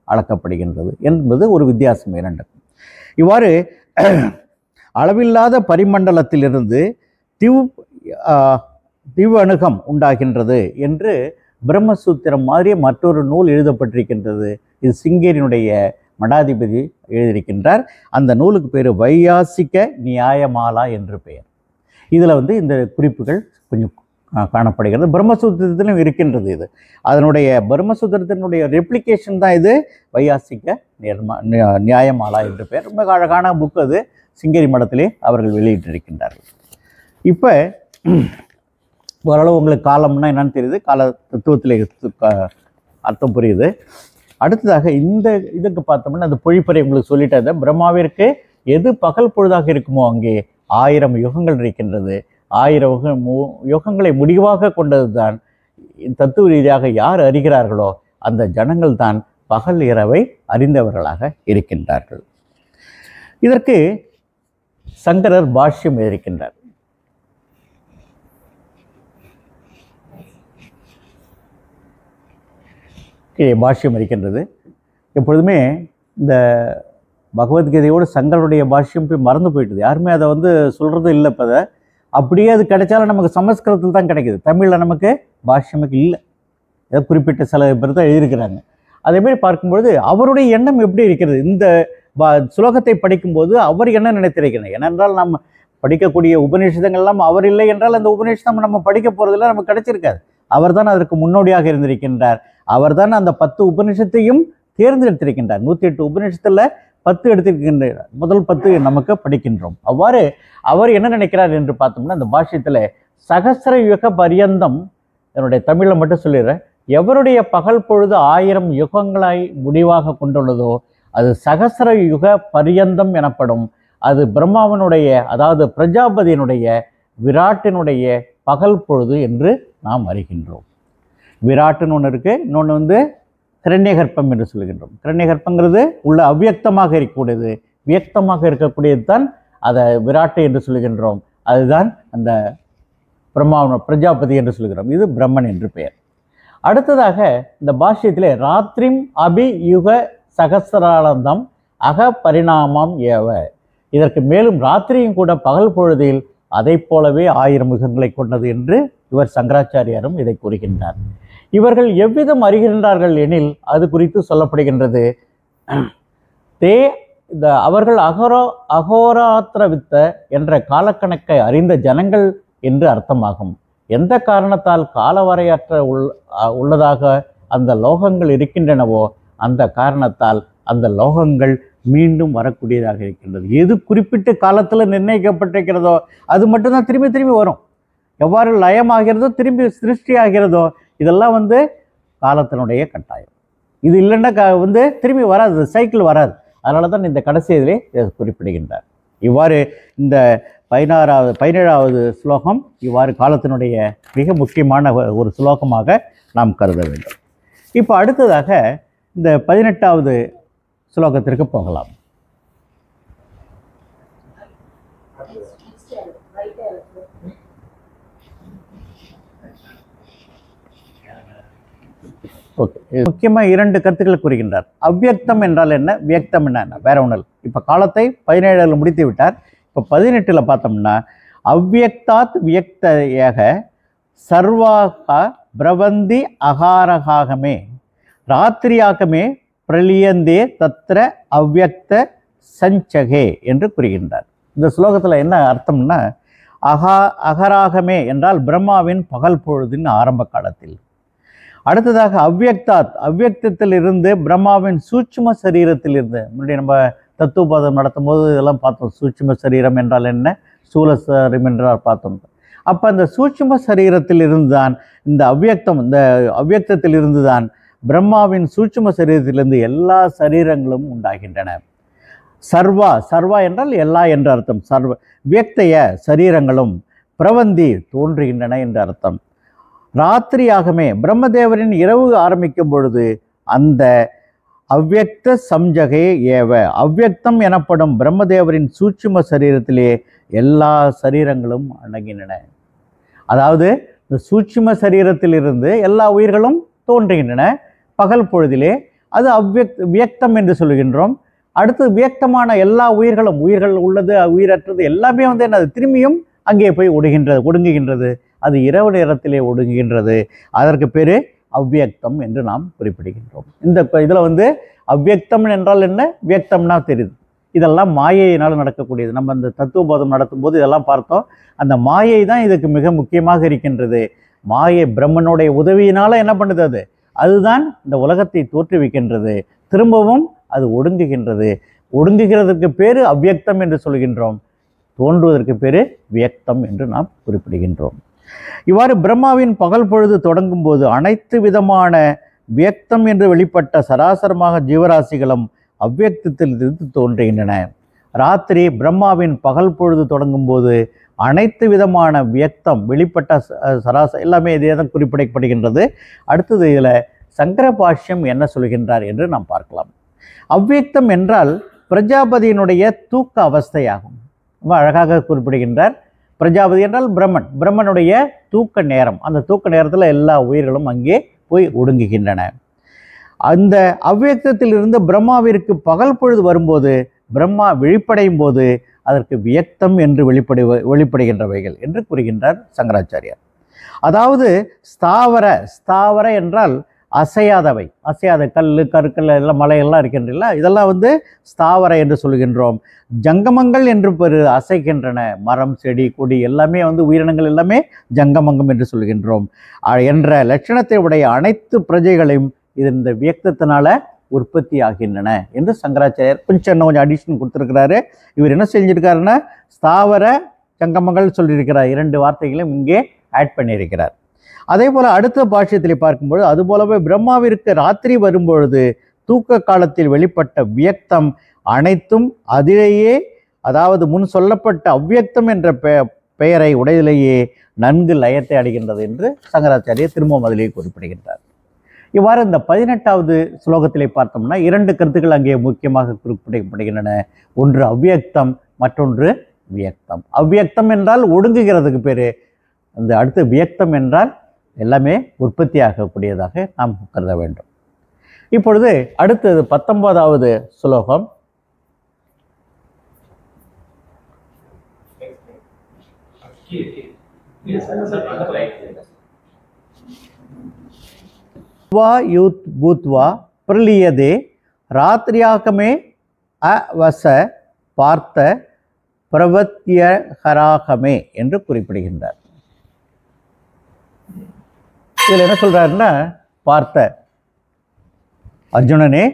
அளக்கப்படுகின்றது என்பது ஒரு வித்தியாசம் இரண்டுக்கும். இவ்வாறு அளவில்லாத பரிமண்டலத்திலிருந்து திவ் அணுகம் உண்டாகின்றது என்று பிரம்மசூத்திரம் மாதிரியே மற்றொரு நூல் எழுதப்பட்டிருக்கின்றது. இது சிங்கேரியினுடைய மடாதிபதி எழுதியிருக்கின்றார். அந்த நூலுக்கு பேர் வையாசிக நியாயமாலா என்று பெயர். இதில் வந்து இந்த குறிப்புகள் கொஞ்சம் காணப்படுகிறது. பிரம்மசூத்திரத்திலும் இருக்கின்றது. இது அதனுடைய பிரம்மசூத்திரத்தினுடைய ரெப்ளிகேஷன் தான் இது வையாசிக நியாயமாலா என்று பெயர். ரொம்ப அழகான புக் அது. சிங்கேரி மடத்திலே அவர்கள் வெளியிட்டிருக்கின்றார்கள். இப்போ ஓரளவு உங்களுக்கு காலம்னா என்னன்னு தெரியுது, கால தத்துவத்தில் அர்த்தம் புரியுது. அடுத்ததாக இந்த இதுக்கு பார்த்தோம்னா அந்த பொழிப்பறை உங்களுக்கு சொல்லிட்டது. பிரம்மாவிற்கு எது பகல் பொழுதாக இருக்குமோ அங்கே 1000 யுகங்கள் இருக்கின்றது. 1000 யுகங்களை முடிவாக கொண்டது தான் தத்துவ ரீதியாக யார் அறிகிறார்களோ அந்த ஜனங்கள் தான் பகல் இரவை அறிந்தவர்களாக இருக்கின்றார்கள். இதற்கு சங்கரர் பாஷ்யம் எழுதியிருக்கின்றார். பாஷ்யம் இருக்கின்றது. எப்பொழுதுமே இந்த பகவத்கீதையோடு சங்கருடைய பாஷ்யம் போய் மறந்து போயிட்டுது. யாருமே அதை வந்து சொல்கிறது இல்லை. இப்போ அதை அப்படியே அது கிடைச்சாலும் நமக்கு சமஸ்கிருதத்தில் தான் கிடைக்குது. தமிழில் நமக்கு பாஷ்யமுக்கு இல்லை. ஏதோ குறிப்பிட்ட சில பேர் தான் எழுதியிருக்கிறாங்க. அதேமாதிரி பார்க்கும்பொழுது அவருடைய எண்ணம் எப்படி இருக்கிறது, இந்த சுலோகத்தை படிக்கும்போது அவர் என்ன நினைத்திருக்கிறார். ஏனென்றால் நம்ம படிக்கக்கூடிய உபநிஷதங்கள்லாம் அவர் இல்லை என்றால் அந்த உபநிஷதம் நம்ம படிக்க போகிறதில்ல, நமக்கு கிடைச்சிருக்காது. அவர் தான் அதற்கு முன்னோடியாக இருந்திருக்கின்றார். அவர் தான் அந்த 10 உபநிஷத்தையும் தேர்ந்தெடுத்திருக்கின்றார். 108 உபநிஷத்தில் 10 எடுத்திருக்கின்றார். முதல் 10 நமக்கு படிக்கின்றோம். அவ்வாறு அவர் என்ன நினைக்கிறார் என்று பார்த்தோம்னா அந்த பாஷ்யத்தில் சகஸ்ர யுக பரியந்தம், என்னுடைய தமிழில் மட்டும் சொல்லிடுறேன், எவருடைய பகல் பொழுது 1000 யுகங்களாய் முடிவாக கொண்டுள்ளதோ அது சகஸ்ர யுக பரியந்தம் எனப்படும். அது பிரம்மாவனுடைய, அதாவது பிரஜாபதியினுடைய விராட்டினுடைய பகல் பொழுது என்று நாம் அறிகின்றோம். விராட்டுன்னு ஒன்று இருக்குது, இன்னொன்று வந்து கிரண்யகற்பம் என்று சொல்கின்றோம். கிரண்யகற்பங்கிறது உள்ள அவ்வியக்தமாக இருக்கக்கூடியது, வியக்தமாக இருக்கக்கூடியது தான் அதை விராட்டு என்று சொல்கின்றோம். அதுதான் அந்த பிரஜாபதி என்று சொல்கிறோம். இது பிரம்மன் என்று பெயர். அடுத்ததாக இந்த பாஷ்யத்திலே ராத்திரிம் அபியுக சகசிரானந்தம் அக பரிணாமம் ஏவ, இதற்கு மேலும் ராத்திரியும் கூட பகல் பொழுதில் அதை போலவே 1000 முகங்களை கொண்டது என்று இவர் சங்கராச்சாரியாரும் இதை கூறுகின்றார். இவர்கள் எவ்விதம் அறிகின்றார்கள் எனில் அது குறித்து சொல்லப்படுகின்றது. அவர்கள் அகோராத்திரவித்த என்ற காலக்கணக்கை அறிந்த ஜனங்கள் என்று அர்த்தமாகும். எந்த காரணத்தால் காலவரையற்ற உள்ளதாக அந்த லோகங்கள் இருக்கின்றனவோ அந்த காரணத்தால் அந்த லோகங்கள் மீண்டும் வரக்கூடியதாக இருக்கின்றது. எது குறிப்பிட்ட காலத்தில் நிர்ணயிக்கப்பட்டிருக்கிறதோ அது மட்டும்தான் திரும்பி திரும்பி வரும். எவ்வாறு லயமாகிறதோ திரும்பி சிருஷ்டி ஆகிறதோ இதெல்லாம் காலத்தினுடைய கட்டாயம். இது இல்லைன்னா திரும்பி வராது, சைக்கிள் வராது. அதனால தான் இந்த கடைசி இதிலே குறிப்பிடுகின்றார். இவ்வாறு இந்த 17வது ஸ்லோகம் இவ்வாறு காலத்தினுடைய மிக முக்கியமான ஒரு ஸ்லோகமாக நாம் கருத வேண்டும். இப்போ அடுத்ததாக இந்த 18வது ஸ்லோகத்திற்கு போகலாம். ஓகே, முக்கியமாக 2 கருத்துக்களை கூறுகின்றார். அவ்வியக்தம் என்றால் என்ன, வியக்தம் என்ன, வேற ஒன்றும். இப்போ காலத்தை 17 முடித்து விட்டார். இப்போ 18 பார்த்தோம்னா அவ்வியக்தாத் வியக்தயாக சர்வாக பிரபந்தி அகாரகாகமே ராத்திரியாகமே பிரலியந்தே தத்ர அவ்வியக்த சஞ்சகே என்று கூறுகின்றார். இந்த ஸ்லோகத்தில் என்ன அர்த்தம்னா, அகராகமே என்றால் பிரம்மாவின் பகல் பொழுதின் ஆரம்ப காலத்தில். அடுத்ததாக அவ்வியக்தாத் அவ்வியக்தத்தில் இருந்து பிரம்மாவின் சூட்சும சரீரத்தில் இருந்து, முன்னாடி நம்ம தத்துவபாதம் நடத்தும் போது இதெல்லாம் பார்த்தோம். சூட்சும சரீரம் என்றால் என்ன, ஸ்தூல சரீரம் என்றால் பார்த்தோம். அப்போ அந்த சூட்சும சரீரத்தில் இருந்துதான் இந்த அவ்வியக்தத்தில் இருந்துதான் பிரம்மாவின் சூட்சும சரீரத்திலிருந்து எல்லா சரீரங்களும் உண்டாகின்றன. சர்வா என்றால் எல்லா என்ற அர்த்தம். வியக்தைய சரீரங்களும் பிரவந்தி தோன்றுகின்றன என்ற அர்த்தம். ராத்திரியாகமே பிரம்மதேவரின் இரவு ஆரம்பிக்கும் பொழுது அந்த அவ்வியக்த சம்ஜகே ஏவ அவ்வியக்தம் எனப்படும் பிரம்மதேவரின் சூட்சும சரீரத்திலே எல்லா சரீரங்களும் அடங்கின்றன. அதாவது இந்த சூட்சும சரீரத்திலிருந்து எல்லா உயிர்களும் தோன்றுகின்றன பகல் பொழுதிலே. அது வியக்தம் என்று சொல்கின்றோம். அடுத்து வியக்தமான எல்லா உயிர்கள் உள்ளது உயிரற்றது எல்லாமே என்னது திரும்பியும் அங்கே போய் ஒடுங்குகின்றது. அது இரவு நேரத்திலே ஒடுங்குகின்றது. அதற்கு பேர் அவ்வியக்தம் என்று நாம் குறிப்பிடுகின்றோம். இந்த இதில் அவ்வியக்தம் என்றால் என்ன, வியக்தம்னா தெரியுது. இதெல்லாம் மாயையினால் நடக்கக்கூடியது. நம்ம அந்த தத்துவபோதம் நடத்தும் போது இதெல்லாம் பார்த்தோம். அந்த மாயை தான் இதுக்கு மிக முக்கியமாக இருக்கின்றது. மாயை பிரம்மனுடைய உதவியினால என்ன பண்ணுது, அதுதான் இந்த உலகத்தை தோற்றுவிக்கின்றது. திரும்பவும் அது ஒடுங்குகின்றது. ஒடுங்குகிறதுக்கு பேர் அவ்வியக்தம் என்று சொல்கின்றோம். தோன்றுவதற்கு பேர் வியக்தம் என்று நாம் குறிப்பிடுகின்றோம். இவ்வாறு பிரம்மாவின் பகல் பொழுது தொடங்கும் போது அனைத்து விதமான வியக்தம் என்று வெளிப்பட்ட சராசரமாக ஜீவராசிகளும் அவ்வியக்தத்தில் இருந்து தோன்றுகின்றன. ராத்திரி பிரம்மாவின் பகல் பொழுது தொடங்கும் போது அனைத்து விதமான வியக்தம் வெளிப்பட்ட எல்லாமே இதே தான் குறிப்பிடப்படுகின்றது. அடுத்தது இதில் சங்கர பாஷ்யம் என்ன சொல்கின்றார் என்று நாம் பார்க்கலாம். அவ்வியக்தம் என்றால் பிரஜாபதியினுடைய தூக்க அவஸ்தையாகும். ரொம்ப அழகாக குறிப்பிடுகின்றார். பிரஜாபதி என்றால் பிரம்மனுடைய தூக்க நேரம். அந்த தூக்க நேரத்தில் எல்லா உயிர்களும் அங்கே போய் ஒடுங்குகின்றன. அந்த அவ்வியக்தத்தில் இருந்து பிரம்மாவிற்கு பகல் பொழுது வரும்போது பிரம்மா விழிப்படையும் போது அதற்கு வியக்தம் என்று வெளிப்படுகின்றவைகள் என்று கூறுகின்றார் சங்கராச்சாரியார். அதாவது ஸ்தாவர என்றால் அசையாதவை, அசையாத கற்கள் எல்லாம் மலையெல்லாம் இருக்கின்றன. இதெல்லாம் ஸ்தாவர என்று சொல்கின்றோம். ஜங்கமங்கள் என்று அசைக்கின்றன. மரம் செடி கொடி எல்லாமே உயிரினங்கள் எல்லாமே ஜங்கமங்கம் என்று சொல்கின்றோம். என்ற லட்சணத்தை உடைய அனைத்து பிரஜைகளையும் இது இந்த வியக்தத்தினால உற்பத்தி ஆகின்றன என்று சங்கராச்சாரியர் கொஞ்சம் அடிஷன் கொடுத்துருக்கிறாரு. இவர் என்ன செஞ்சிருக்காருன்னா ஸ்தாவர ஜங்கமங்கள் சொல்லியிருக்கிறார். 2 வார்த்தைகளையும் இங்கே ஆட் பண்ணியிருக்கிறார். அதே போல அடுத்த பாஷ்யத்தில் பார்க்கும்போது அதுபோலவே பிரம்மாவிற்கு ராத்திரி வரும்பொழுது தூக்க காலத்தில் வெளிப்பட்ட வியக்தம் அனைத்தும் அதிலேயே, அதாவது முன் சொல்லப்பட்ட அவ்வியக்தம் என்ற பெயரை உடையிலேயே நன்கு லயத்தை அடைகின்றது என்று சங்கராச்சாரியர் திரும்பவும் அதிலேயே குறிப்பிடுகின்றார். இவ்வாறு இந்த 18வது ஸ்லோகத்திலே பார்த்தோம்னா 2 கருத்துக்கள் அங்கே முக்கியமாக குறிப்பிடப்படுகின்றன. ஒன்று அவ்வியக்தம், மற்றொன்று வியக்தம். அவ்வியக்தம் என்றால் ஒடுங்குகிறதுக்கு பேர். அந்த அடுத்து வியக்தம் என்றால் எல்லாமே உற்பத்தி ஆகக்கூடியதாக நாம் கருத வேண்டும். இப்பொழுது அடுத்தது 19வது ஸ்லோகம். யூத் பூத்வா பிரலியதே ராத்திரியாகமே அவச பார்த்த பிரவத்தியகராகமே என்று குறிப்பிடுகின்றார். இதில் என்ன சொல்றாருன்னா, பார்த்த அர்ஜுனனே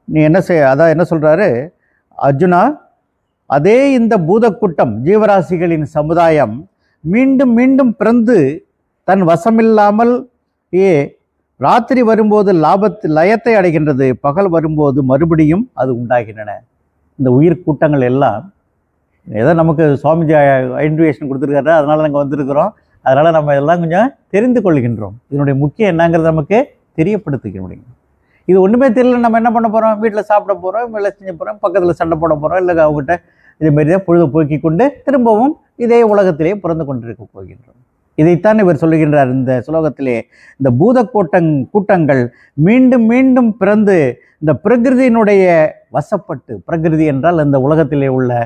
நீ என்ன அதான் என்ன சொல்றாரு, அர்ஜுனா அதே இந்த பூதக்கூட்டம் ஜீவராசிகளின் சமுதாயம் மீண்டும் மீண்டும் பிறந்து தன் வசமில்லாமல் ராத்திரி வரும்போது லயத்தை அடைகின்றது, பகல் வரும்போது மறுபடியும் அது உண்டாகின்றன. இந்த உயிர் கூட்டங்கள் எல்லாம் ஏதோ நமக்கு சுவாமிஜி இன்விடேஷன் கொடுத்துருக்காரு, அதனால நாங்கள் வந்திருக்கிறோம். அதனால் நம்ம இதெல்லாம் கொஞ்சம் தெரிந்து கொள்கின்றோம். இதனுடைய முக்கியம் என்னங்கிறது நமக்கு தெரியப்படுத்திக்க முடியும். இது ஒன்றுமே தெரியல, நம்ம என்ன பண்ண போகிறோம், வீட்டில் சாப்பிட போகிறோம், வேலை செஞ்ச போகிறோம், பக்கத்தில் சண்டை போட போகிறோம், இல்லை அவங்ககிட்ட இதேமாரி தான் பொழுது போக்கி கொண்டு திரும்பவும் இதே உலகத்திலே பிறந்து கொண்டிருக்க போகின்றோம். இதைத்தான் இவர் சொல்லுகின்றார் இந்த ஸ்லோகத்திலே. இந்த கூட்டங்கள் மீண்டும் மீண்டும் பிறந்து இந்த பிரகிருதியினுடைய வசப்பட்டு, பிரகிருதி என்றால் இந்த உலகத்திலே உள்ள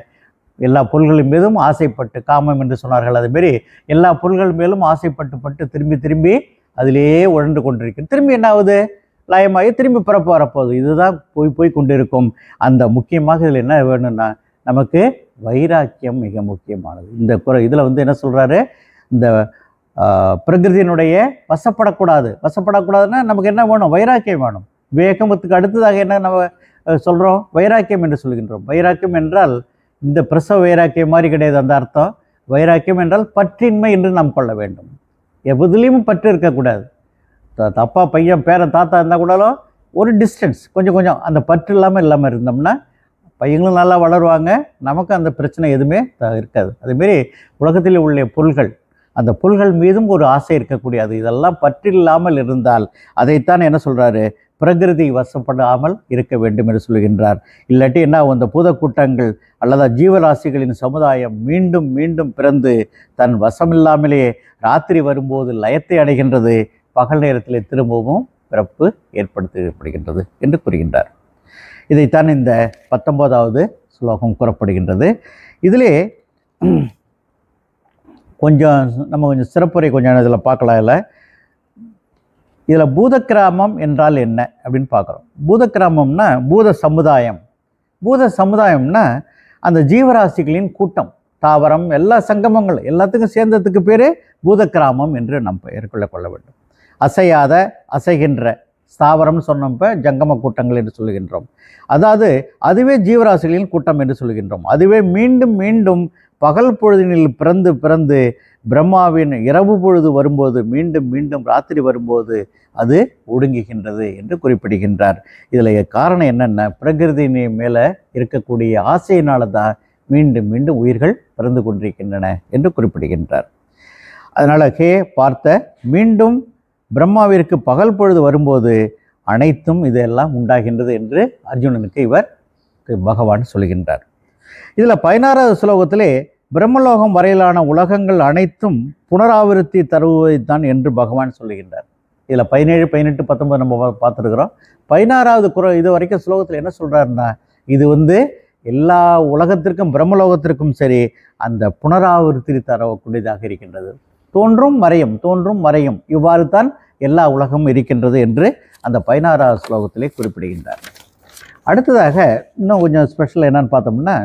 எல்லா பொருள்களின் மீதும் ஆசைப்பட்டு, காமம் என்று சொன்னார்கள், அதுமாரி எல்லா பொருள்கள் மேலும் ஆசைப்பட்டு திரும்பி திரும்பி அதிலேயே உழன்று கொண்டிருக்கும். திரும்பி என்ன ஆகுது, லயமாகி திரும்பி பிறப்பு வரப்போகுது. இதுதான் போய் கொண்டிருக்கும். அந்த முக்கியமாக இதில் என்ன வேணும்னா, நமக்கு வைராக்கியம் மிக முக்கியமானது. இந்த இதில் என்ன சொல்கிறாரு, இந்த பிரகிருதியினுடைய வசப்படக்கூடாதுன்னா நமக்கு என்ன வேணும், வைராக்கியம் வேணும். விவேகத்துக்கு அடுத்ததாக என்ன நம்ம சொல்கிறோம், வைராக்கியம் என்று சொல்கின்றோம். வைராக்கியம் என்றால் இந்த பிரசவ வைராக்கியம் மாதிரி கிடையாது. அந்த அர்த்தம் வைராக்கியம் என்றால் பற்றின்மை என்று நாம் கொள்ள வேண்டும். எதுலேயும் பற்று இருக்கக்கூடாது. அப்பா பையன் பேரன் தாத்தா இருந்தால் கூடாலும் ஒரு டிஸ்டன்ஸ் கொஞ்சம் அந்த பற்று இல்லாமல் இருந்தோம்னா பையங்களும் நல்லா வளருவாங்க, நமக்கு அந்த பிரச்சனை எதுவுமே இருக்காது. அதுமாரி உலகத்தில் உள்ள பொருள்கள், அந்த பொருள்கள் மீதும் ஒரு ஆசை இருக்கக்கூடியது. இதெல்லாம் பற்றில்லாமல் இருந்தால் அதைத்தான் என்ன சொல்கிறாரு, பிரகிருதி வசப்படாமல் இருக்க வேண்டும் என்று சொல்கின்றார். இல்லாட்டி என்ன, அந்த பூதக்கூட்டங்கள் அல்லது ஜீவராசிகளின் சமுதாயம் மீண்டும் மீண்டும் பிறந்து தன் வசமில்லாமலேயே ராத்திரி வரும்போது லயத்தை அடைகின்றது, பகல் நேரத்தில் திரும்பவும் பிறப்பு ஏற்படுத்தப்படுகின்றது என்று கூறுகின்றார். இதைத்தான் இந்த 19வது ஸ்லோகம் கூறப்படுகின்றது. இதிலே நம்ம கொஞ்சம் சிறப்புரை இதில் பார்க்கலாம். இதில் பூதக்கிராமம் என்றால் என்ன அப்படின்னு பார்க்குறோம். பூதக்கிராமம்னா பூத சமுதாயம்னா அந்த ஜீவராசிகளின் கூட்டம், தாவரம், எல்லா சங்கமங்கள் எல்லாத்துக்கும் சேர்ந்ததுக்கு பேர் பூதக்கிராமம் என்று நாம் பெயர் கொள்ள வேண்டும். அசைகின்ற ஸ்தாவரம் சொன்னப்ப ஜங்கம கூட்டங்கள் என்று சொல்லுகின்றோம். அதாவது அதுவே ஜீவராசிகளின் கூட்டம் என்று சொல்லுகின்றோம். அதுவே மீண்டும் மீண்டும் பகல் பொழுதினில் பிறந்து பிரம்மாவின் இரவு பொழுது வரும்போது மீண்டும் மீண்டும் ராத்திரி வரும்போது அது ஒடுங்குகின்றது என்று குறிப்பிடுகின்றார். இதில் காரணம் என்னென்ன, பிரகிருதியின் மேலே இருக்கக்கூடிய ஆசையினால தான் மீண்டும் மீண்டும் உயிர்கள் பிறந்து கொண்டிருக்கின்றன என்று குறிப்பிடுகின்றார். அதனால் பார்த்த மீண்டும் பிரம்மாவிற்கு பகல் பொழுது வரும்போது அனைத்தும் இதெல்லாம் உண்டாகின்றது என்று அர்ஜுனனுக்கு பகவான் சொல்கின்றார். இதில் 16வது ஸ்லோகத்திலே பிரம்மலோகம் வரையிலான உலகங்கள் அனைத்தும் புனராவிருத்தி தருவதைத்தான் என்று பகவான் சொல்லுகின்றார். இதில் 17, 18, 19 நம்ம பார்த்துருக்குறோம். 16வது இது வரைக்கும் ஸ்லோகத்தில் என்ன சொல்கிறாருன்னா, இது எல்லா உலகத்திற்கும் பிரம்மலோகத்திற்கும் சரி அந்த புனராவிருத்தி தரக்கூடியதாக இருக்கின்றது. தோன்றும் மறையும் இவ்வாறு தான் எல்லா உலகமும் இருக்கின்றது என்று அந்த 16வது ஸ்லோகத்திலே குறிப்பிடுகின்றார். அடுத்ததாக இன்னும் கொஞ்சம் ஸ்பெஷல் என்னன்னு பார்த்தோம்னா,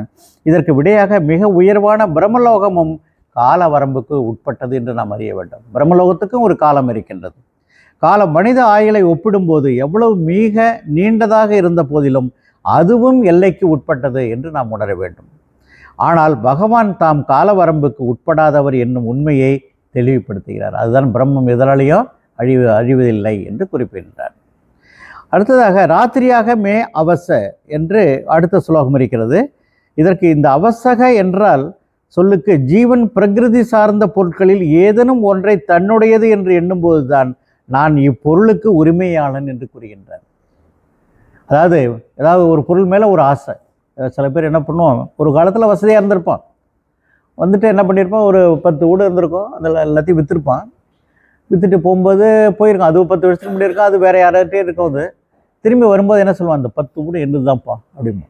இதற்கு விடையாக மிக உயர்வான பிரம்மலோகமும் கால வரம்புக்கு உட்பட்டது என்று நாம் அறிய வேண்டும். பிரம்மலோகத்துக்கும் ஒரு காலம் இருக்கின்றது. காலம் மனித ஆயுளை ஒப்பிடும்போது எவ்வளவு மிக நீண்டதாக இருந்த போதிலும் அதுவும் எல்லைக்கு உட்பட்டது என்று நாம் உணர வேண்டும். ஆனால் பகவான் தாம் கால வரம்புக்கு உட்படாதவர் என்னும் உண்மையை தெளிவுபடுத்துகிறார். அதுதான் பிரம்மம் எதனாலேயும் அழிவதில்லை என்று குறிப்பிடுகிறார். அடுத்ததாக ராத்திரியாக மே அவச என்று அடுத்த ஸ்லோகம் இருக்கிறது. இதற்கு இந்த அவசக என்றால் சொல்லுக்கு ஜீவன் பிரகிருதி சார்ந்த பொருட்களில் ஏதேனும் ஒன்றை தன்னுடையது என்று எண்ணும்போது தான் நான் இப்பொருளுக்கு உரிமையாளன் என்று கூறுகின்றார். அதாவது ஒரு பொருள் மேலே ஒரு ஆசை. சில பேர் என்ன பண்ணுவோம், ஒரு காலத்தில் வசதியாக இருந்திருப்பான், என்ன பண்ணியிருப்பான், ஒரு 10 வீடு இருந்திருக்கும், அதில் எல்லாத்தையும் விற்றுட்டு போகும்போது போயிருக்கான். அது 10 வருஷத்துக்கு முன்னாடி இருக்கும், அது வேறு யார்கிட்டே இருக்கும். அது திரும்பி வரும்போது என்ன சொல்லுவான், அந்த 10 வீடு என்னதுதான்ப்பா அப்படிமா.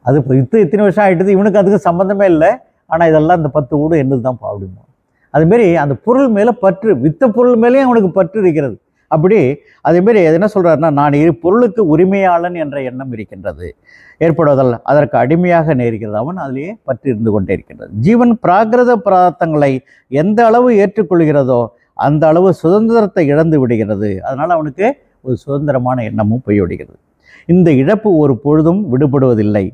அது இப்போ இத்தனை வருஷம் ஆகிட்டது, இவனுக்கு அதுக்கு சம்மந்தமே இல்லை. ஆனால் இதெல்லாம் இந்த 10 வீடும் என்னது தான் அப்படிமா. அதுமாரி அந்த பொருள் மேலே பற்று, வித்த பொருள் மேலேயும் அவனுக்கு பற்று இருக்கிறது. அப்படி அதேமாரி அது என்ன சொல்கிறாருன்னா, நான் பொருளுக்கு உரிமையாளன் என்ற எண்ணம் இருக்கின்றது ஏற்படுவதால் அதற்கு அடிமையாக நேர்கிறது. அவன் அதிலேயே பற்று இருந்து கொண்டே இருக்கின்றது. ஜீவன் பிராகிருத பதார்த்தங்களை எந்த அளவு ஏற்றுக்கொள்கிறதோ அந்த அளவு சுதந்திரத்தை இழந்து விடுகிறது. அதனால் அவனுக்கு ஒரு சுதந்திரமான எண்ணமும் போய்விடுகிறது. இந்த இழப்பு ஒரு பொழுதும் விடுபடுவதில்லை.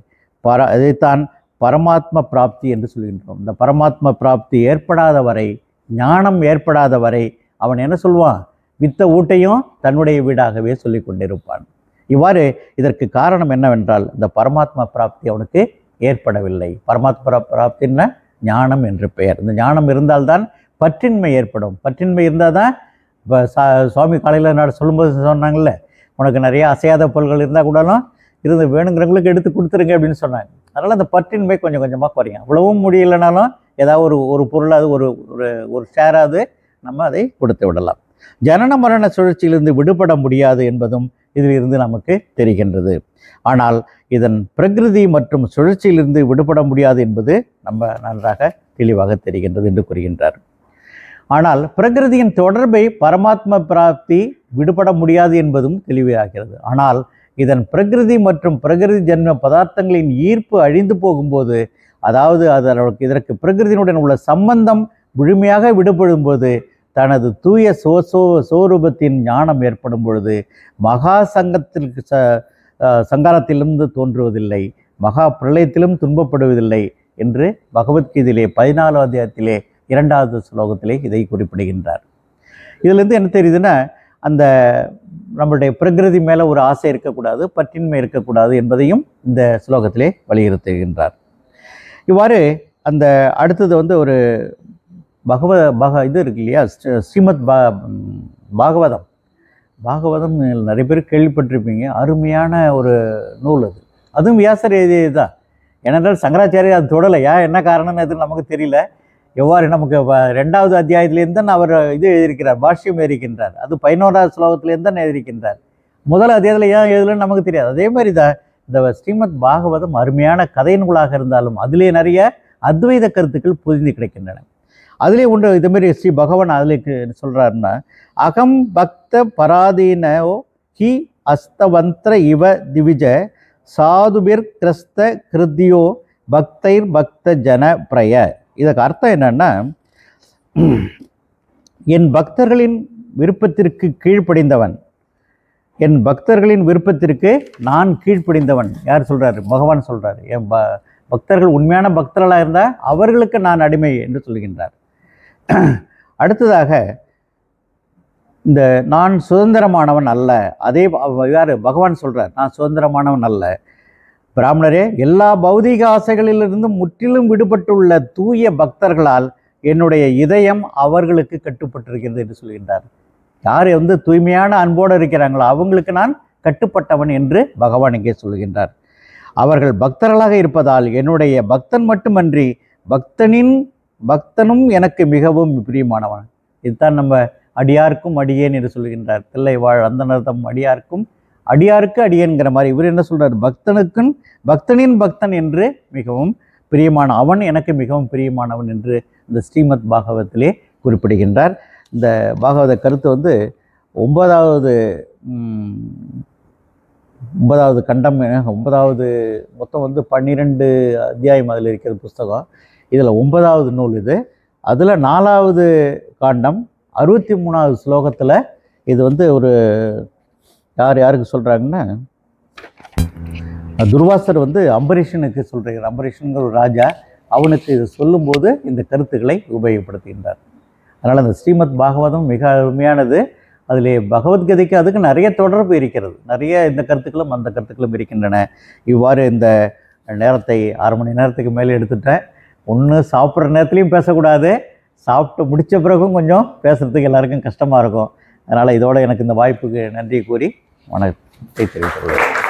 இதைத்தான் பரமாத்ம பிராப்தி என்று சொல்கின்றோம். இந்த பரமாத்ம பிராப்தி ஏற்படாத வரை, ஞானம் ஏற்படாத வரை அவன் என்ன சொல்வான்? வித்த ஊட்டையும் தன்னுடைய வீடாகவே சொல்லி கொண்டிருப்பான். இவ்வாறு இதற்கு காரணம் என்னவென்றால், இந்த பரமாத்ம பிராப்தி அவனுக்கு ஏற்படவில்லை. பரமாத்ம பிராப்தின்னா ஞானம் என்று பெயர். இந்த ஞானம் இருந்தால்தான் பற்றின்மை ஏற்படும். பற்றின்மை இருந்தால் தான் இப்போ சுவாமி காலையில் சொல்லும்போது சொன்னாங்கல்ல, உனக்கு நிறைய அசையாத பொருள்கள் இருந்தால் கூடலும் இருந்து வேணுங்கிறவங்களுக்கு எடுத்து கொடுத்துருங்க அப்படின்னு சொன்னாங்க. அதனால் அந்த பற்றின்மை கொஞ்சம் கொஞ்சமாக குறையும். அவ்வளவும் முடியலைனாலும் ஏதாவது ஒரு பொருளாவது ஒரு ஷேராவது நம்ம அதை கொடுத்து விடலாம். ஜனன மரண சுழற்சியிலிருந்து விடுபட முடியாது என்பதும் இதிலிருந்து நமக்கு தெரிகின்றது. ஆனால் இதன் பிரகிருதி மற்றும் சுழற்சியிலிருந்து விடுபட முடியாது என்பது நம்ம நன்றாக தெளிவாக தெரிகின்றது என்று கூறுகின்றார். ஆனால் பிரகிருதியின் தொடர்பை பரமாத்ம பிராப்தி விடுபட முடியாது என்பதும் தெளிவாகிறது. ஆனால் இதன் பிரகிருதி மற்றும் பிரகிருதி ஜென்ம பதார்த்தங்களின் ஈர்ப்பு அழிந்து போகும்போது, அதாவது இதற்கு பிரகிருதியினுடன் உள்ள சம்பந்தம் முழுமையாக விடுபடும் போது, தனது தூய சோரூபத்தின் ஞானம் ஏற்படும் பொழுது மகா சங்காரத்திலிருந்து தோன்றுவதில்லை, மகா பிரளயத்திலும் துன்பப்படுவதில்லை என்று பகவத்கீதையிலே 14ஆம் அத்தியாயத்திலே 2வது ஸ்லோகத்திலே இதை குறிப்பிடுகின்றார். இதிலிருந்து என்ன தெரியுதுன்னா, அந்த நம்மளுடைய பிரகிருதி மேலே ஒரு ஆசை இருக்கக்கூடாது, பற்றின்மை இருக்கக்கூடாது என்பதையும் இந்த ஸ்லோகத்திலே வலியுறுத்துகின்றார். இவ்வாறு அந்த அடுத்தது ஒரு இது இருக்கு இல்லையா, ஸ்ரீமத் பாகவதம் நிறைய பேர் கேள்விப்பட்டிருப்பீங்க. அருமையான ஒரு நூல் அது. அதுவும் வியாசர் எழுதியது தான். ஏனென்றால் சங்கராச்சாரியர் அது தொடலையா, என்ன காரணம்னு எதுவும் நமக்கு தெரியல. எவ்வாறு நமக்கு 2வது அத்தியாயத்திலேருந்து தான் அவர் இது எழுதியிருக்கிறார், பாஷ்யம் எழுதியிருக்கின்றார். அது 11வது ஸ்லோகத்திலேருந்து தான் எழுதியிருக்கின்றார். முதல் அத்தியாயத்தில் ஏன் எழுதலன்னு நமக்கு தெரியாது. அதே மாதிரி தான் இந்த ஸ்ரீமத் பாகவதம் அருமையான கதை நூலாக இருந்தாலும் அதிலே நிறைய அத்வைத கருத்துக்கள் புரிந்து கிடைக்கின்றன. அதிலே ஒன்று இதுமாரி ஸ்ரீ பகவான் அதில் சொல்கிறாருன்னா, அகம் பக்த பராதீனோ ஹி அஸ்தவந்திர இவ திவிஜ சாதுபிர் கிரஸ்த கிருத்தியோ பக்தைர் பக்த ஜன பிரய. இதற்கு அர்த்தம் என்னன்னா, என் பக்தர்களின் விருப்பத்திற்கு கீழ்ப்படிந்தவன், என் பக்தர்களின் விருப்பத்திற்கு நான் கீழ்ப்படிந்தவன். யார் சொல்கிறாரு? பகவான் சொல்கிறார். என் பக்தர்கள் உண்மையான பக்தர்களாக இருந்தால் அவர்களுக்கு நான் அடிமை என்று சொல்கின்றார். அடுத்ததாக இந்த நான் சுதந்திரமானவன் அல்ல. அதே யார்? பகவான் சொல்கிறார், நான் சுதந்திரமானவன் அல்ல. பிராமணரே, எல்லா பௌதிக ஆசைகளிலிருந்து முற்றிலும் விடுபட்டுள்ள தூய பக்தர்களால் என்னுடைய இதயம் அவர்களுக்கு கட்டுப்பட்டிருக்கிறது என்று சொல்கின்றார். யார் தூய்மையான அன்போடு இருக்கிறாங்களோ அவங்களுக்கு நான் கட்டுப்பட்டவன் என்று பகவான் இங்கே சொல்கின்றார். அவர்கள் பக்தர்களாக இருப்பதால் என்னுடைய பக்தன் மட்டுமன்றி பக்தனும் எனக்கு மிகவும் பிரியமானவன். இதுதான் நம்ம அடியாருக்கும் அடியேன் என்று சொல்கின்றார். தில்லை வாழ் அந்தனர்தம் அடியாருக்கு அடியேன்கிற மாதிரி இவர் என்ன சொல்றார்? பக்தனின் பக்தன் என்று மிகவும் பிரியமான அவன் எனக்கு மிகவும் பிரியமானவன் என்று இந்த ஸ்ரீமத் பாகவத்திலே குறிப்பிடுகின்றார். இந்த பாகவத கருத்து 9வது கண்டம், 9வது மொத்தம் 12 அத்தியாயம் அதில் இருக்கிற புஸ்தகம். இதில் 9வது நூல் இது. அதில் 4வது காண்டம் 63வது ஸ்லோகத்தில் இது ஒரு யாருக்கு சொல்கிறாங்கன்னா, துர்வாசர் அம்பரீஷனுக்கு சொல்கிறார். அம்பரீஷனுங்கிற ஒரு ராஜா, அவனுக்கு இது சொல்லும்போது இந்த கருத்துக்களை உபயோகப்படுத்துகின்றார். அதனால் அந்த ஸ்ரீமத் பாகவதம் மிக அருமையானது. அதிலே பகவத்கீதைக்கு அதுக்கு நிறைய தொடர்பு இருக்கிறது. நிறைய இந்த கருத்துக்களும் அந்த கருத்துக்களும் இருக்கின்றன. இவ்வாறு இந்த நேரத்தை 1/2 மணி நேரத்துக்கு மேலே எடுத்துட்டேன். ஒன்று சாப்பிட்ற நேரத்துலையும் பேசக்கூடாது, சாப்பிட்டு முடித்த பிறகும் கொஞ்சம் பேசுகிறதுக்கு எல்லாருக்கும் கஷ்டமாக இருக்கும். அதனால் இதோடு எனக்கு இந்த வாய்ப்புக்கு நன்றி கூறி வணக்கத்தை தெரிவித்துள்ளேன்.